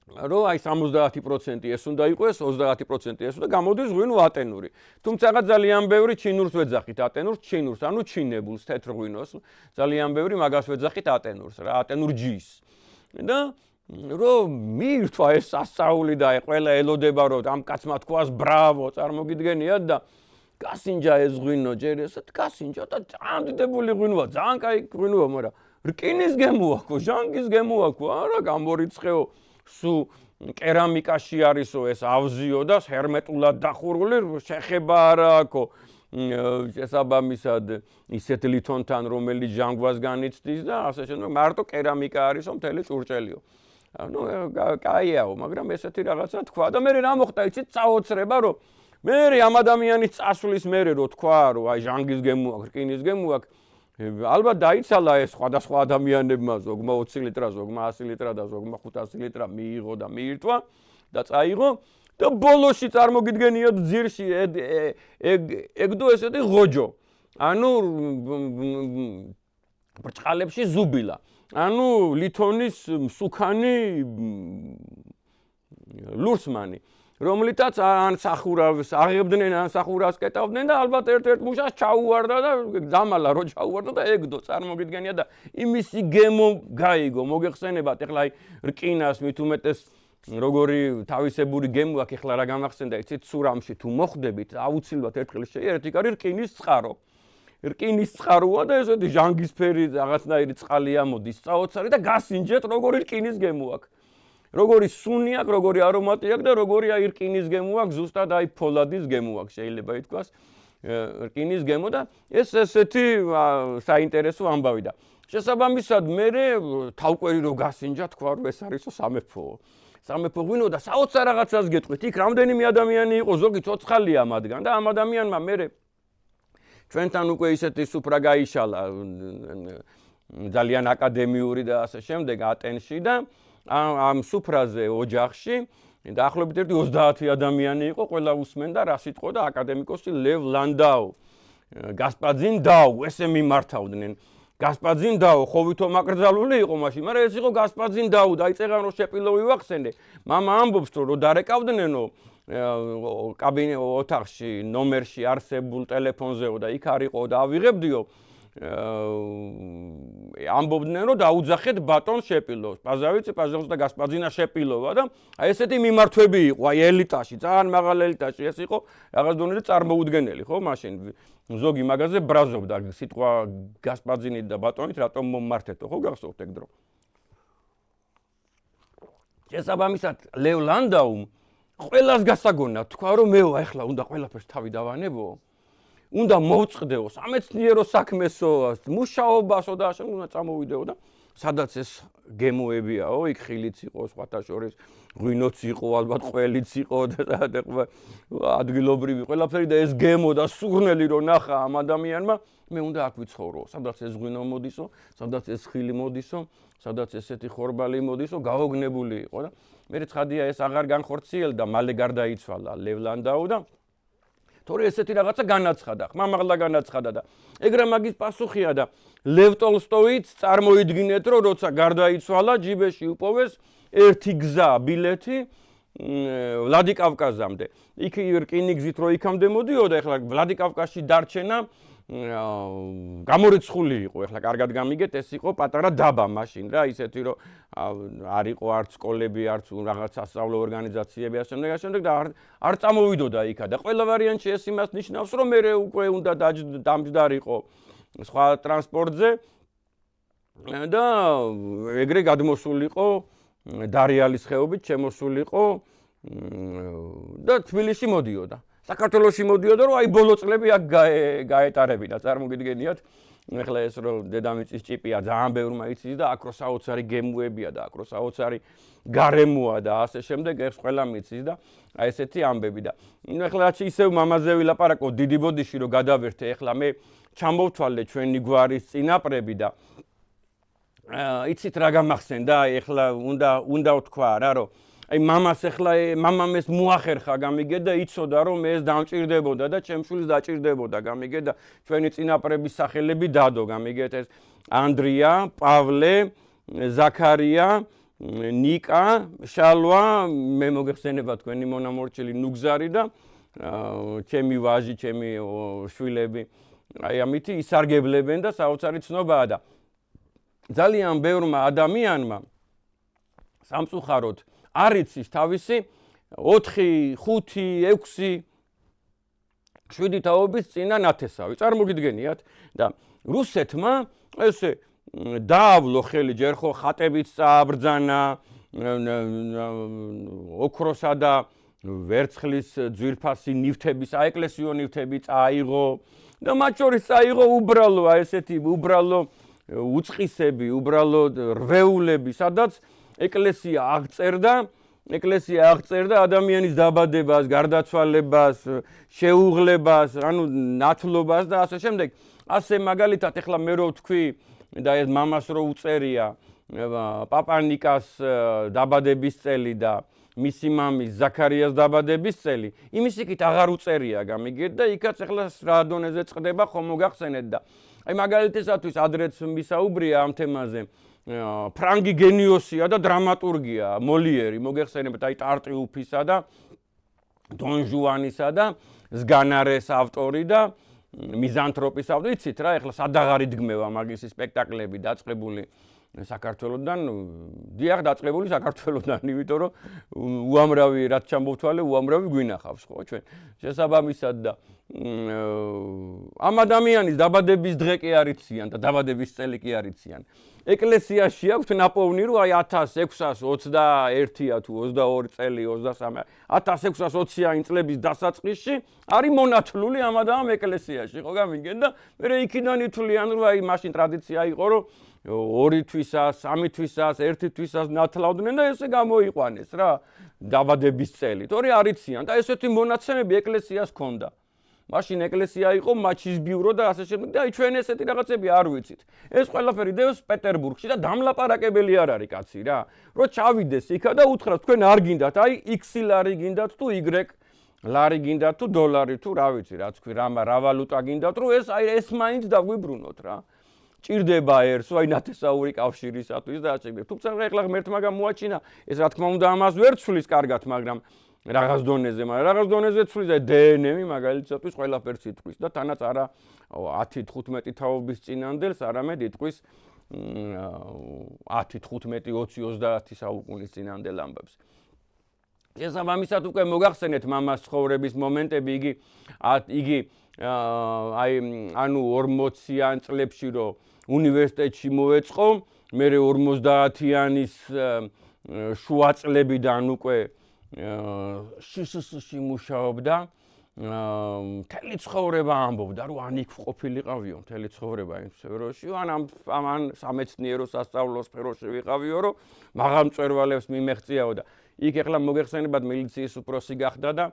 რომ აი 70% ეს უნდა იყოს 30% ეს უნდა გამოდის ღვინო ატენური თუმცა ძალიან ბევრი ჩინურს ვეძახით ატენურს ჩინურს ანუ ჩინებულს თეთრ ღვინოს ძალიან ბევრი მაგას ვეძახით ატენურს რა ატენურ ჯის და რომ მიირთვა ეს სასწაული და ყველა ელოდება რომ ამ კაცმა თქვას ბრავო წარმოგიდგენიათ და გასინჯა ეს ღვინო ჯერ ესეთ გასინჯა და ამდიდებული ღვინოა ძალიან კაი ღვინოა მაგრამ რკინის გემოაქო ჟანგის გემოაქო არა გამორიცხეო სუ კერამიკაში არისო ეს ავზიო და ჰერმეტულად დახურული შეხება არა აქო შესაბამისად ისეთ ლითონთან რომელიც ჟანგვას განიცდის და ასე შემდეგ მარტო კერამიკა არისო მთელი ჭურჭელიო ანუ კაიაო მაგრამ ესეთი რაღაცა თქვა და მე რა მოხდა იცით წაოცრება რომ მე ამ ადამიანის წასვლის მერე რო თქვა რომ აი ჟანგის გემო აქვს რკინის გემო აქვს ალბათ დაიცალა ეს სხვადასხვა ადამიანებმა ზოგმა 20 ლიტრა ზოგმა 100 ლიტრა და ზოგმა 500 ლიტრა მიიღო და მიირთვა და წაიღო და ბოლოში წარმოგიდგენიათ ძირში ეგდო ესეთი ღოჯო ანუ ბრჭყალებში ზუბილა ანუ ლითონის მსუქანი ლურსმანი რომლითაც ან სახურავს აღებდნენ ან სახურავს კეტავდნენ და ალბათ ერთ-ერთ მუშას ჩაუვარდა და დამალა რო ჩაუვარდა და ეგდო წარმოგიდგენია და იმისი გემო გაიგო მოგეხსენებათ ეხლა აი რკინას მით უმეტეს როგორი თავისებური გემო აქვს ეხლა რა გამახსენდა იცით სურამში თუ მოხვდებით აუცილებლად ერთხელ შეერთ იქ არის რკინის წყარო რკინის წყაროა და ესეთი ჟანგისფერი რაღაცნაირი წყალი ამოდის წაოცარი და გასინჯეთ როგორი რკინის გემო აქვს როგორი სუნი აქვს, როგორი არომატი აქვს და როგორი აი რკინის გემო აქვს, ზუსტად აი ფოლადის გემო აქვს, შეიძლება ითქვას რკინის გემო და ეს ესეთი საინტერესო ამბავი და შესაბამისად მე თავკვერი რო გასინჯა თქვა რომ ეს არისო სამეფო სამეფო ღვინო და საოცარ რაღაცას გეტყვით. იქ რამდენიმე ადამიანი იყო, ზოგი ცოცხალია მათგან და ამ ადამიანმა მერე ჩვენთან უკვე ისეთი სუფრა გაიშალა ძალიან აკადემიური და ასე შემდეგ ატენში და ამ სუფრაზე ოჯახში დაახლოებით 30 ადამიანი იყო, ყველა უსმენდა რა სიტყვა და აკადემიკოსი ლევ ლანდაუ, გასპაძინ დაუ, ესე მიმართავდნენ. გასპაძინ დაუ ხოვითო მაკრძალული იყო მაშინ, მაგრამ ეს იყო გასპაძინ დაუ, დაიწერა რომ შეპილოვი ვახსენე. მამა ამბობს რომ დარეკავდნენო კაბინე ოთახში, ნომერში არსებულ ტელეფონზეო და იქ არისო და ავიღებდიო. ამბობდნენ რომ დაუძახეთ ბატონ შეპილოვს. პაზავიცი პაზავს და გასპაძინა შეპილოვა და აი ესეთი მიმართვები იყო, აი ელიტაში, ძალიან მაღალ ელიტაში ეს იყო რაღაც დონეზე წარმოუდგენელი, ხო, მაშინ ზოგი მაგაზე ბრაზობდა სიტყვა გასპაძინით და ბატონით რატომ მომმართეთო, ხო, გახსოვთ ეგ დრო. შესაბამისად, ლევ ლანდაუმ ყველას გასაგონა თქვა რომ მეო ახლა უნდა ყველაფერს თავი დავანებო. უნდა მოვწყდეო სამეცნიერო საქმესო, მუშაობასო და ასე უნდა წამოვიდეო და სადაც ეს გემოებიაო, იქ ხილიც იყო, სხვათა შორის ღვინოც იყო, ალბათ ყველიც იყო და ადგილობრივი ყველაფერი და ეს გემო და სურნელი რო ნახა ამ ადამიანმა, მე უნდა აქ ვიცხოვრო, სადაც ეს ღვინო მოდისო, სადაც ეს ხილი მოდისო, სადაც ესეთი ხორბალი მოდისო, გაოგნებული იყო და მე ცხადია ეს აღარ განხორციელდა, მალე გარდაიცვალა ლევ ლანდაუ და თორე ესეთი რაღაცა განაცხადა, ხმამაღლა განაცხადა და ეგრა მაგის პასუხია და ლევ ტოლსტოიც წარმოიდგინეთ რომ როცა გარდაიცვალა ჯიბეში უპოვეს ერთი გზა ბილეთი ვლადიკავკაზამდე. იქ რკინიგზით რო იქამდე მოდიოდა, ეხლა ვლადიკავკაზში დარჩენა გამორიცხული იყო, ეხლა კარგად გამიგეთ, ეს იყო პატარა დაბა მაშინ რა, ისეთი რომ არ იყო არც სკოლები, არც რაღაც სასწავლო ორგანიზაციები ასე და არ წამოვიდოდა იქა და ყველა ვარიანტში ეს იმას ნიშნავს, რომ მე უკვე უნდა დამჯდარიყო სხვა ტრანსპორტზე და ეგრე გადმოსულიყო დარიალის ხეობით, შემოსულიყო და თბილისში მოდიოდა. საქართველოში მოდიოდა რომ აი ბოლო წლები აქ გაეტარებინა, წარმოგიდგენიათ. ეხლა ეს რომ დედამიწის ჭიპია ძალიან ბევრმა იცის და აქ რო საოცარი გემოებია და აქ რო საოცარი გარემოა და ასე შემდეგ, ეს ყველა მიცის და აი ესეთი ამბები და ეხლა ისევ მამაზე ვილაპარაკო დიდი ბოდიში რომ გადავერთე, ეხლა მე ჩამოვთვალე ჩვენი გვარის წინაპრები და იცით რა გამახსენდა, ეხლა უნდა ვთქვა რა რომ აი მამას ეხლა მამამ ეს მოახერხა გამიგე და იცოდა რომ ეს დამჭირდებოდა და ჩემშვილს დაჭირდებოდა გამიგე და ჩვენი წინაპრების სახელები დადო გამიგეთ ეს ანდრია, პავლე, ზაქარია, ნიკა, შალვა, მე მოგეხსენება თქვენი მონამორჩილი ნუგზარი და ჩემი ვაჟი, ჩემი შვილები აი ამითი ისარგებლებენ და საოცარი ცნობაა და ძალიან ბევრმა ადამიანმა სამწუხაროდ არ იცის თავისი 4, 5, 6, 7 თაობის წინა ნათესავი. წარმოგიდგენიათ და რუსეთმა ესე დაავლო ხელი ჯერ ხო ხატებიც წააბრძანა, ოქროსა და ვერცხლის ძვირფასი ნივთები, საეკლესიო ნივთები წაიღო და მათ შორის წაიღო უბრალო ესეთი უბრალო უწყისები, უბრალო რვეულები, სადაც ეკლესია აღწერდა ადამიანის დაბადებას, გარდაცვალებას, შეუღლებას, ანუ ნათლობას და ასე შემდეგ. ასე მაგალითად ეხლა მე რო ვთქვი და ეს მამას რო უწერია პაპანიკას დაბადების წელი და მისი მამის ზაქარიას დაბადების წელი, იმის იქით აღარ უწერია გამიგეთ და იქაც ეხლა რა დონეზე წყდება ხომ მოგახსენეთ და აი მაგალითისათვის ადრეც მისაუბრია ამ თემაზე ფრანგი გენიოსია და დრამატურგია მოლიერი, მოგეხსენებათ აი ტარტიუფისა და დონ ჟუანისა და ზგანარეს ავტორი და მიზანთროპის ავტორი, იცით რა, ეხლა სადაღარ იდგმევა მაგისი სპექტაკლები დაწყებული საქართველოსთან, დიახ დაწყებული საქართველოსთან, იმიტომ რომ უამრავი რაც ჩამოვთვალე, უამრავი გვინახავს ხო ჩვენ. შესაბამისად და ამ ადამიანის დაბადების დღე კი არ იციან და დაბადების წელი კი არ იციან. ეკლესიაში აქვს ნაპოვნი რომ აი 1621 თუ 22 წელი 23 1620-იანი წლების დასაწყისში არის მონათლული ამ ადამიანამ ეკლესიაში, ხო გამიგენ და მე იქიდან ითვლიან რომ აი მაშინ ტრადიცია იყო რომ 2 თვისას, 3 თვისას, 1 თვისას ნათლავდნენ და ესე გამოიყვანეს რა დაბადების წელი. თორე არიციან და ესეთი მონაცემები ეკლესიას ჰქონდა. მაშინ ეკლესია იყო მაჩის ბიურო და ასე შემდეგ და ჩვენ ესეთი რაღაცები არ ვიცით. ეს ყველაფერი დევს პეტერბურგში და დამლაპარაკებელი არ არის კაცი რა. რომ ჩავიდეს იქა და უთხრას თქვენ არ გინდათ, აი X ლარი გინდათ თუ Y ლარი გინდათ თუ დოლარი თუ რა ვიცი რა თქვი რა ვალუტა გინდათ რომ ეს მაინც დაგვიბრუნოთ რა. ჭირდება ერთს, აი ნათესაური კავშირისათვის და ასე. თუმცა ეხლა ღმერთმა გამოაჩინა, ეს რა თქმა უნდა ამას ვერ ცვლის კარგად, მაგრამ რაღაც დონეზე ცვლის და დნმ მაგალითად ყველაფერს იტყვის და თანაც არა 10-15 თაობის წინანდელს, არამედ იტყვის 10-15-20-30 საუკუნის წინანდელ ამბებს. შესაბამისად უკვე მოგახსენეთ მამას ცხოვრების მომენტები, იგი აი ანუ 40-იან წლებში რომ უნივერსიტეტში მოეწყო, მე 50-იანის შუა წლებიდან უკვე შსს-ში მუშაობდა, მთელი ცხოვრება ამბობდა, რომ ან იქ ყოფილიყავიო, მთელი ცხოვრება იმ სფეროში, ან სამეცნიერო სასწავლო სფეროში ვიყავიო, რომ მაღალ მწვერვალებს მიმეღწიაო და იქ ეხლა მოგეხსენებათ მილიციის უფროსი გახდა და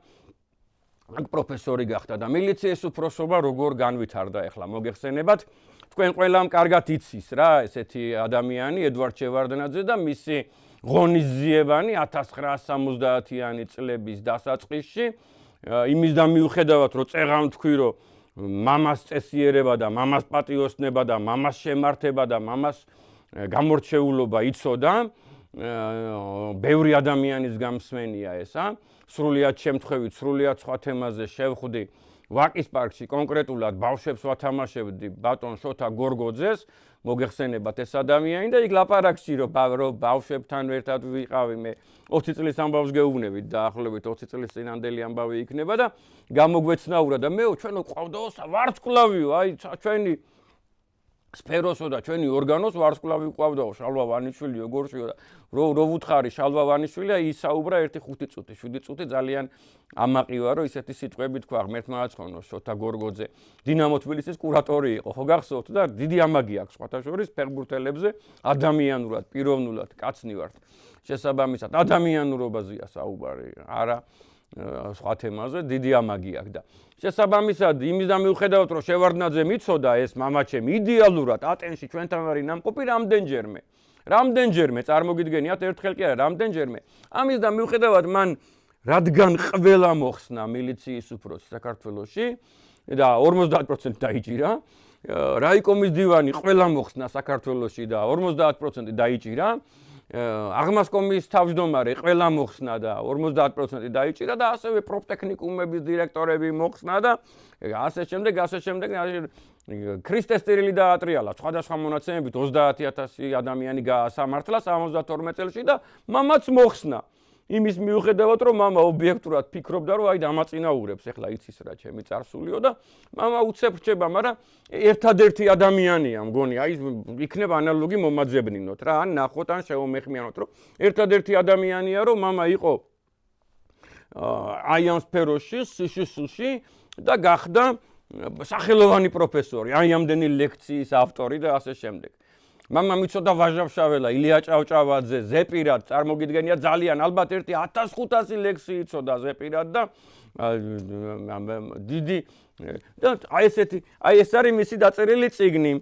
აქ პროფესორი გახდა და მილიციის უფროსობა როგორ განვითარდა ეხლა მოგეხსენებათ თქვენ ყველამ კარგად იცის რა ესეთი ადამიანი ედვარდ შევარდნაძე და მისი ღონისძიებანი 1970-იანი წლების დასაწყისში იმის და მიუხედავად რომ წეღან თქვი რომ მამას წესიერება და მამას პატიოსნება და მამას შემართება და მამას გამორჩეულობა იცოდა ბევრი ადამიანის გამსმენია ესა სრულიად შემთხვევით სრულიად სხვა თემაზე შევხვდი ვაკის პარკში კონკრეტულად ბავშვებს ვათამაშებდი ბატონ შოთა გორგოძეს მოგეხსენებათ ეს ადამიანი და იქ ლაპარაკში რომ ბავშვებთან ერთად ვიყავი მე 20 წლის ამბავს გეუბნებით დაახლოებით 20 წლის წინანდელი ამბავი იქნება და გამოგვეცნაურა და მე ჩვენო ყავდაო ვარსკვლავიო აი ჩვენი სფეროსო და ჩვენი ორგანოს ვარსკვლავი ყავდაო შალვა ვანიშვილიო გორშიო და რო ვუთხარი შალვა ვანიშვილია ისაუბრა 1-5 წუთი 7 წუთი ძალიან ამაყივა რომ ისეთი სიტყვები თქვა ღმერთმა აცხონო შოთა გორგოძე დინამო თბილისის კურატორი იყო ხო გახსოვთ და დიდი ამაგი აქვს სხვათა შორის ფეხბურთელებზე ადამიანურად პიროვნულად კაცნი ვართ შესაბამისად ადამიანურობაზეა საუბარი არა სხვა თემაზე დიდი ამაგი აქვს და შესაბამისად იმის და მიუხედავად რომ შევარდნაძე მიცოდა ეს მამაჩემ იდეალურად ატენში ჩვენთან არის ნამყოფი რამდენჯერმე წარმოგიდგენიათ ერთხელ კი არა რამდენჯერმე ამის და მიუხედავად მან რადგან ყველა მოხსნა მილიციის უფროსი საქართველოში და 50% დაიჭირა რაიკომის დივანი ყველა მოხსნა საქართველოში და 50% დაიჭირა აღმასკომის თავმჯდომარე ყველა მოხსნა და 50% დაიჭირა და ასევე პროფტექნიკუმების დირექტორები მოხსნა და ასე შემდეგ ქრისტეს ტირილი დაატრიალა სხვადასხვა მონაცემებით 30000 ადამიანი გაასამართლა 72 წელში და მამაც მოხსნა იმის მიუხედავად რომ მამა ობიექტურად ფიქრობდა რომ აი დამაწინაურებს ეხლა იცის რა ჩემი წარსულიო და მამა უცებ რჩება მაგრამ ერთადერთი ადამიანია მგონი აი იქნება ანალოგი მომაძებნინოთ რა ან ნახოთ ან შევომეხმიანოთ რომ ერთადერთი ადამიანია რომ მამა იყო აი ამ სფეროში სშს-ში და გახდა სახელოვანი პროფესორი აი ამდენი ლექციის ავტორი და ასე შემდეგ მამა მიცოდა ვაჟავშაველა, ილია ჭავჭავაძე, ზეპირად, წარმოგიდგენია ძალიან ალბათ ერთი 1500 ლექსი იცოდა ზეპირად და დიდი და აი ეს არის მისი დაწერილი წიგნი.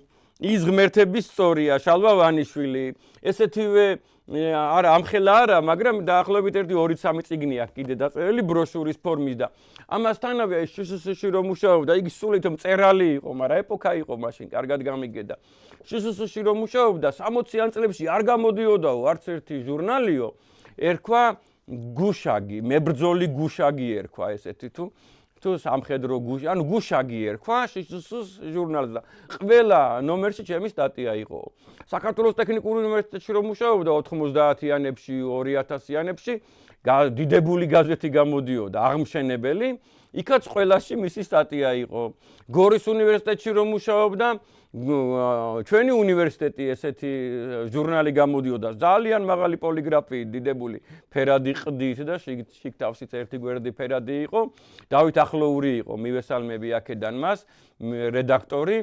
ის ღმერთების სწორია, შალვა ვანიშვილი, ესეთივე არა ამხელა არა, მაგრამ დაახლოებით ერთი 2-3 წიგნი აქვს კიდე დაწერილი ბროშურის ფორმის და ამასთანავე შსს-ში რომ მუშაობდა, იგი სულით მწერალი იყო, მაგრამ ეპოქა იყო მაშინ, კარგად გამიგედა. შსს-ში რომ მუშაობდა 60-იან წლებში არ გამოდიოდაო არც ერთი ჟურნალიო, ერქვა გუშაგი, მებრძოლი გუშაგი ერქვა ესეთი თუ სამხედრო გუში, ანუ გუშაგი ერქვა შსს ჟურნალზე და ყველა ნომერში ჩემი სტატია იყო. საქართველოს ტექნიკურ უნივერსიტეტში რომ მუშაობდა 90-იანებში, 2000-იანებში დიდებული გაზეთი გამოდიოდა, აღმშენებელი იქაც ყველაში მისი სტატია იყო. გორის უნივერსიტეტში რომ მუშაობდა, ჩვენი უნივერსიტეტი ესეთი ჟურნალი გამოდიოდა, ძალიან მაღალი პოლიგრაფიით დიდებული ფერადი ყდით და შიგ თავსით ერთი გვერდი ფერადი იყო. დავით ახლოური იყო, მივესალმები აქედან მას, რედაქტორი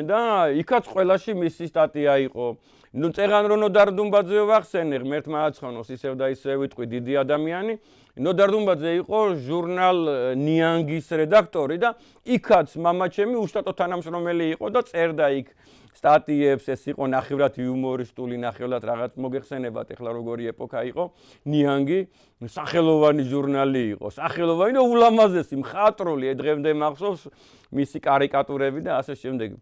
და იქაც ყველაში მისი სტატია იყო. ნუ წეღან რო ნოდარ დუმბაძე ვახსენე, ღმერთმა აცხონოს ისევ და ისევ ვიტყვი დიდი ადამიანი. ნოდარ დუმბაძე იყო ჟურნალ ნიანგის რედაქტორი და იქაც მამაჩემი უშტატო თანამშრომელი იყო და წერდა იქ სტატიებს, ეს იყო ნახევრად იუმორისტული, ნახევრად რაღაც მოგეხსენებათ, ეხლა როგორი ეპოქა იყო. ნიანგი სახელოვანი ჟურნალი იყო, სახელოვანი და ულამაზესი, მხატვრული, დღემდე მახსოვს მისი კარიკატურები და ასე შემდეგ.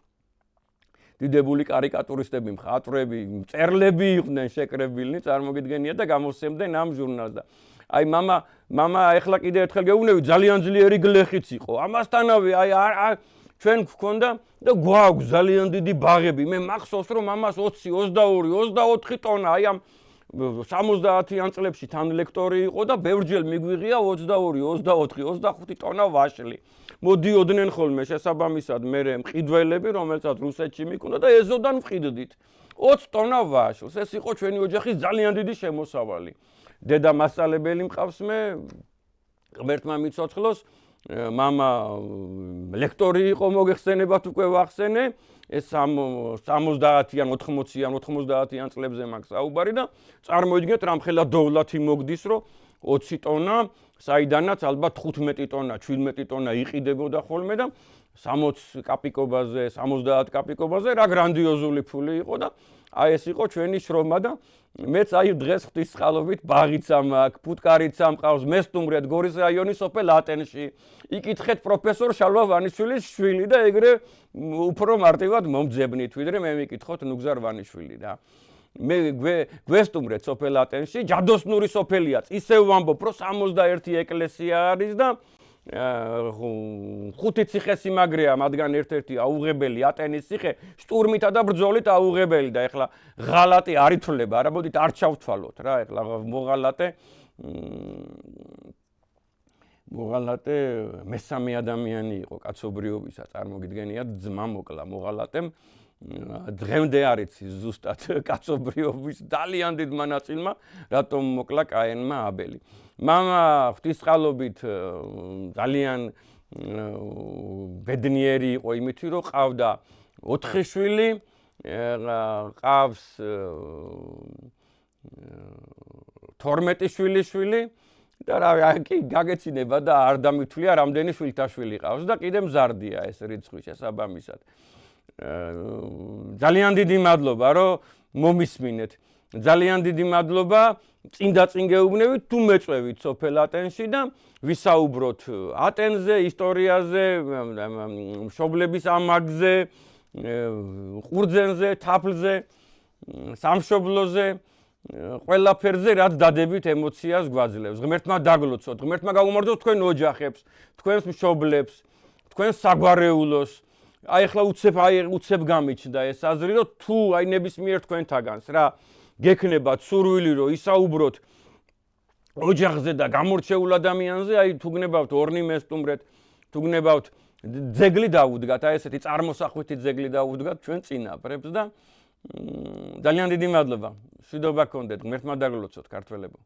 დიდებული კარიკატურისტები, მხატვრები, მწერლები იყვნენ შეკრებილნი, წარმოგიდგენია და გამოსცემდნენ ამ ჟურნალს და აი მამა ეხლა კიდე ერთხელ გეუბნები, ძალიან ძლიერი გლეხიც იყო. ამასთანავე აი ჩვენ გვქონდა და გვაქვს ძალიან დიდი ბაღები. მე მახსოვს რომ მამას 20, 22, 24 ტონა აი ამ 70-იან წლებში თან ლექტორი იყო და ბევრჯერ მიგვიღია 22, 24, 25 ტონა ვაშლი. მოდიოდნენ ხოლმე შესაბამისად მე მყიდველები, რომელსაც რუსეთში მიკუნდა და ეზოდან მყიდდით. 20 ტონა ვაშლს. ეს იყო ჩვენი ოჯახის ძალიან დიდი შემოსავალი. დედა მასწავლებელი მყავს მე, ღმერთმა მიცოცხლოს, მამა ლექტორი იყო, მოგეხსენებათ უკვე ვახსენე, ეს 70-იან, 80-იან, 90-იან წლებზე მაქვს საუბარი და წარმოიდგინეთ რამხელა დოვლათი მოგდის, რომ 20 ტონა, საიდანაც ალბათ 15 ტონა, 17 ტონა იყიდებოდა ხოლმე და 60 კაპიკობაზე, 70 კაპიკობაზე რა გრანდიოზული ფული იყო და აი ეს იყო ჩვენი შრომა და მეც აი დღეს ღვთისწყალობით ბაღიცა მაქვს, ფუტკარიცა მყავს, მე სტუმრად გორის რაიონის სოფელ ატენში. იკითხეთ პროფესორ შალვა ვანიშვილის შვილი და ეგრე უფრო მარტივად მომძებნით, ვიდრე მე მიკითხოთ ნუგზარ ვანიშვილი რა. მე გვესტუმრეთ სოფელ ატენში, ჯადოსნური სოფელიაც. ისევ ვამბობ, რომ 61 ეკლესია არის და 5 ციხესიმაგრეა, მათგან ერთ-ერთი აუღებელი ატენის ციხე, შტურმითა და ბრძოლით აუღებელი და ეხლა ღალატი არ ითვლება, არა მოდით არ ჩავთვალოთ რა, ეხლა მოღალატე მესამე ადამიანი იყო კაცობრიობისა, წარმოგიდგენიათ, ძმა მოკლა მოღალატემ. დღემდე არ იცი ზუსტად კაცობრიობის ძალიან დიდ მონაწილმა, რატომ მოკლა კაენმა აბელი. მამა ღვთისწყალობით ძალიან ბედნიერი იყო იმითი, რომ ყავდა 4 შვილი, ყავს 12 შვილიშვილი და რა კი გაგეცინება და არ დამითვლია რამდენი შვილთაშვილი ყავს და კიდე მზარდია ეს რიცხვი შესაბამისად. ძალიან დიდი მადლობა, რომ მომისმინეთ. ძალიან დიდი მადლობა, წინ გეუბნებით, თუ მეწვევით სოფელ ატენში და ვისაუბროთ ატენზე, ისტორიაზე, მშობლების ამაგზე, ყურძენზე, თაფლზე, სამშობლოზე, ყველაფერზე, რაც დადებით ემოციას გვაძლევს. ღმერთმა დაგლოცოთ, ღმერთმა გაუმარჯოს თქვენ ოჯახებს, თქვენს მშობლებს, თქვენს საგვარეულოს. აი ახლა უცებ გამიჩნდა ეს აზრი, რომ თუ აი ნებისმიერ თქვენთაგანს რა გექნებათ სურვილი, რომ ისაუბროთ ოჯახზე და გამორჩეულ ადამიანზე, აი თუ გნებავთ ორნი მესტუმრეთ, თუ გნებავთ ძეგლი დაუდგათ, აი ესეთი წარმოსახვითი ძეგლი დაუდგათ ჩვენ წინაპრებს და ძალიან დიდი მადლობა. მშვიდობა გქონდეთ, ღმერთმა დაგლოცოთ ქართველებო.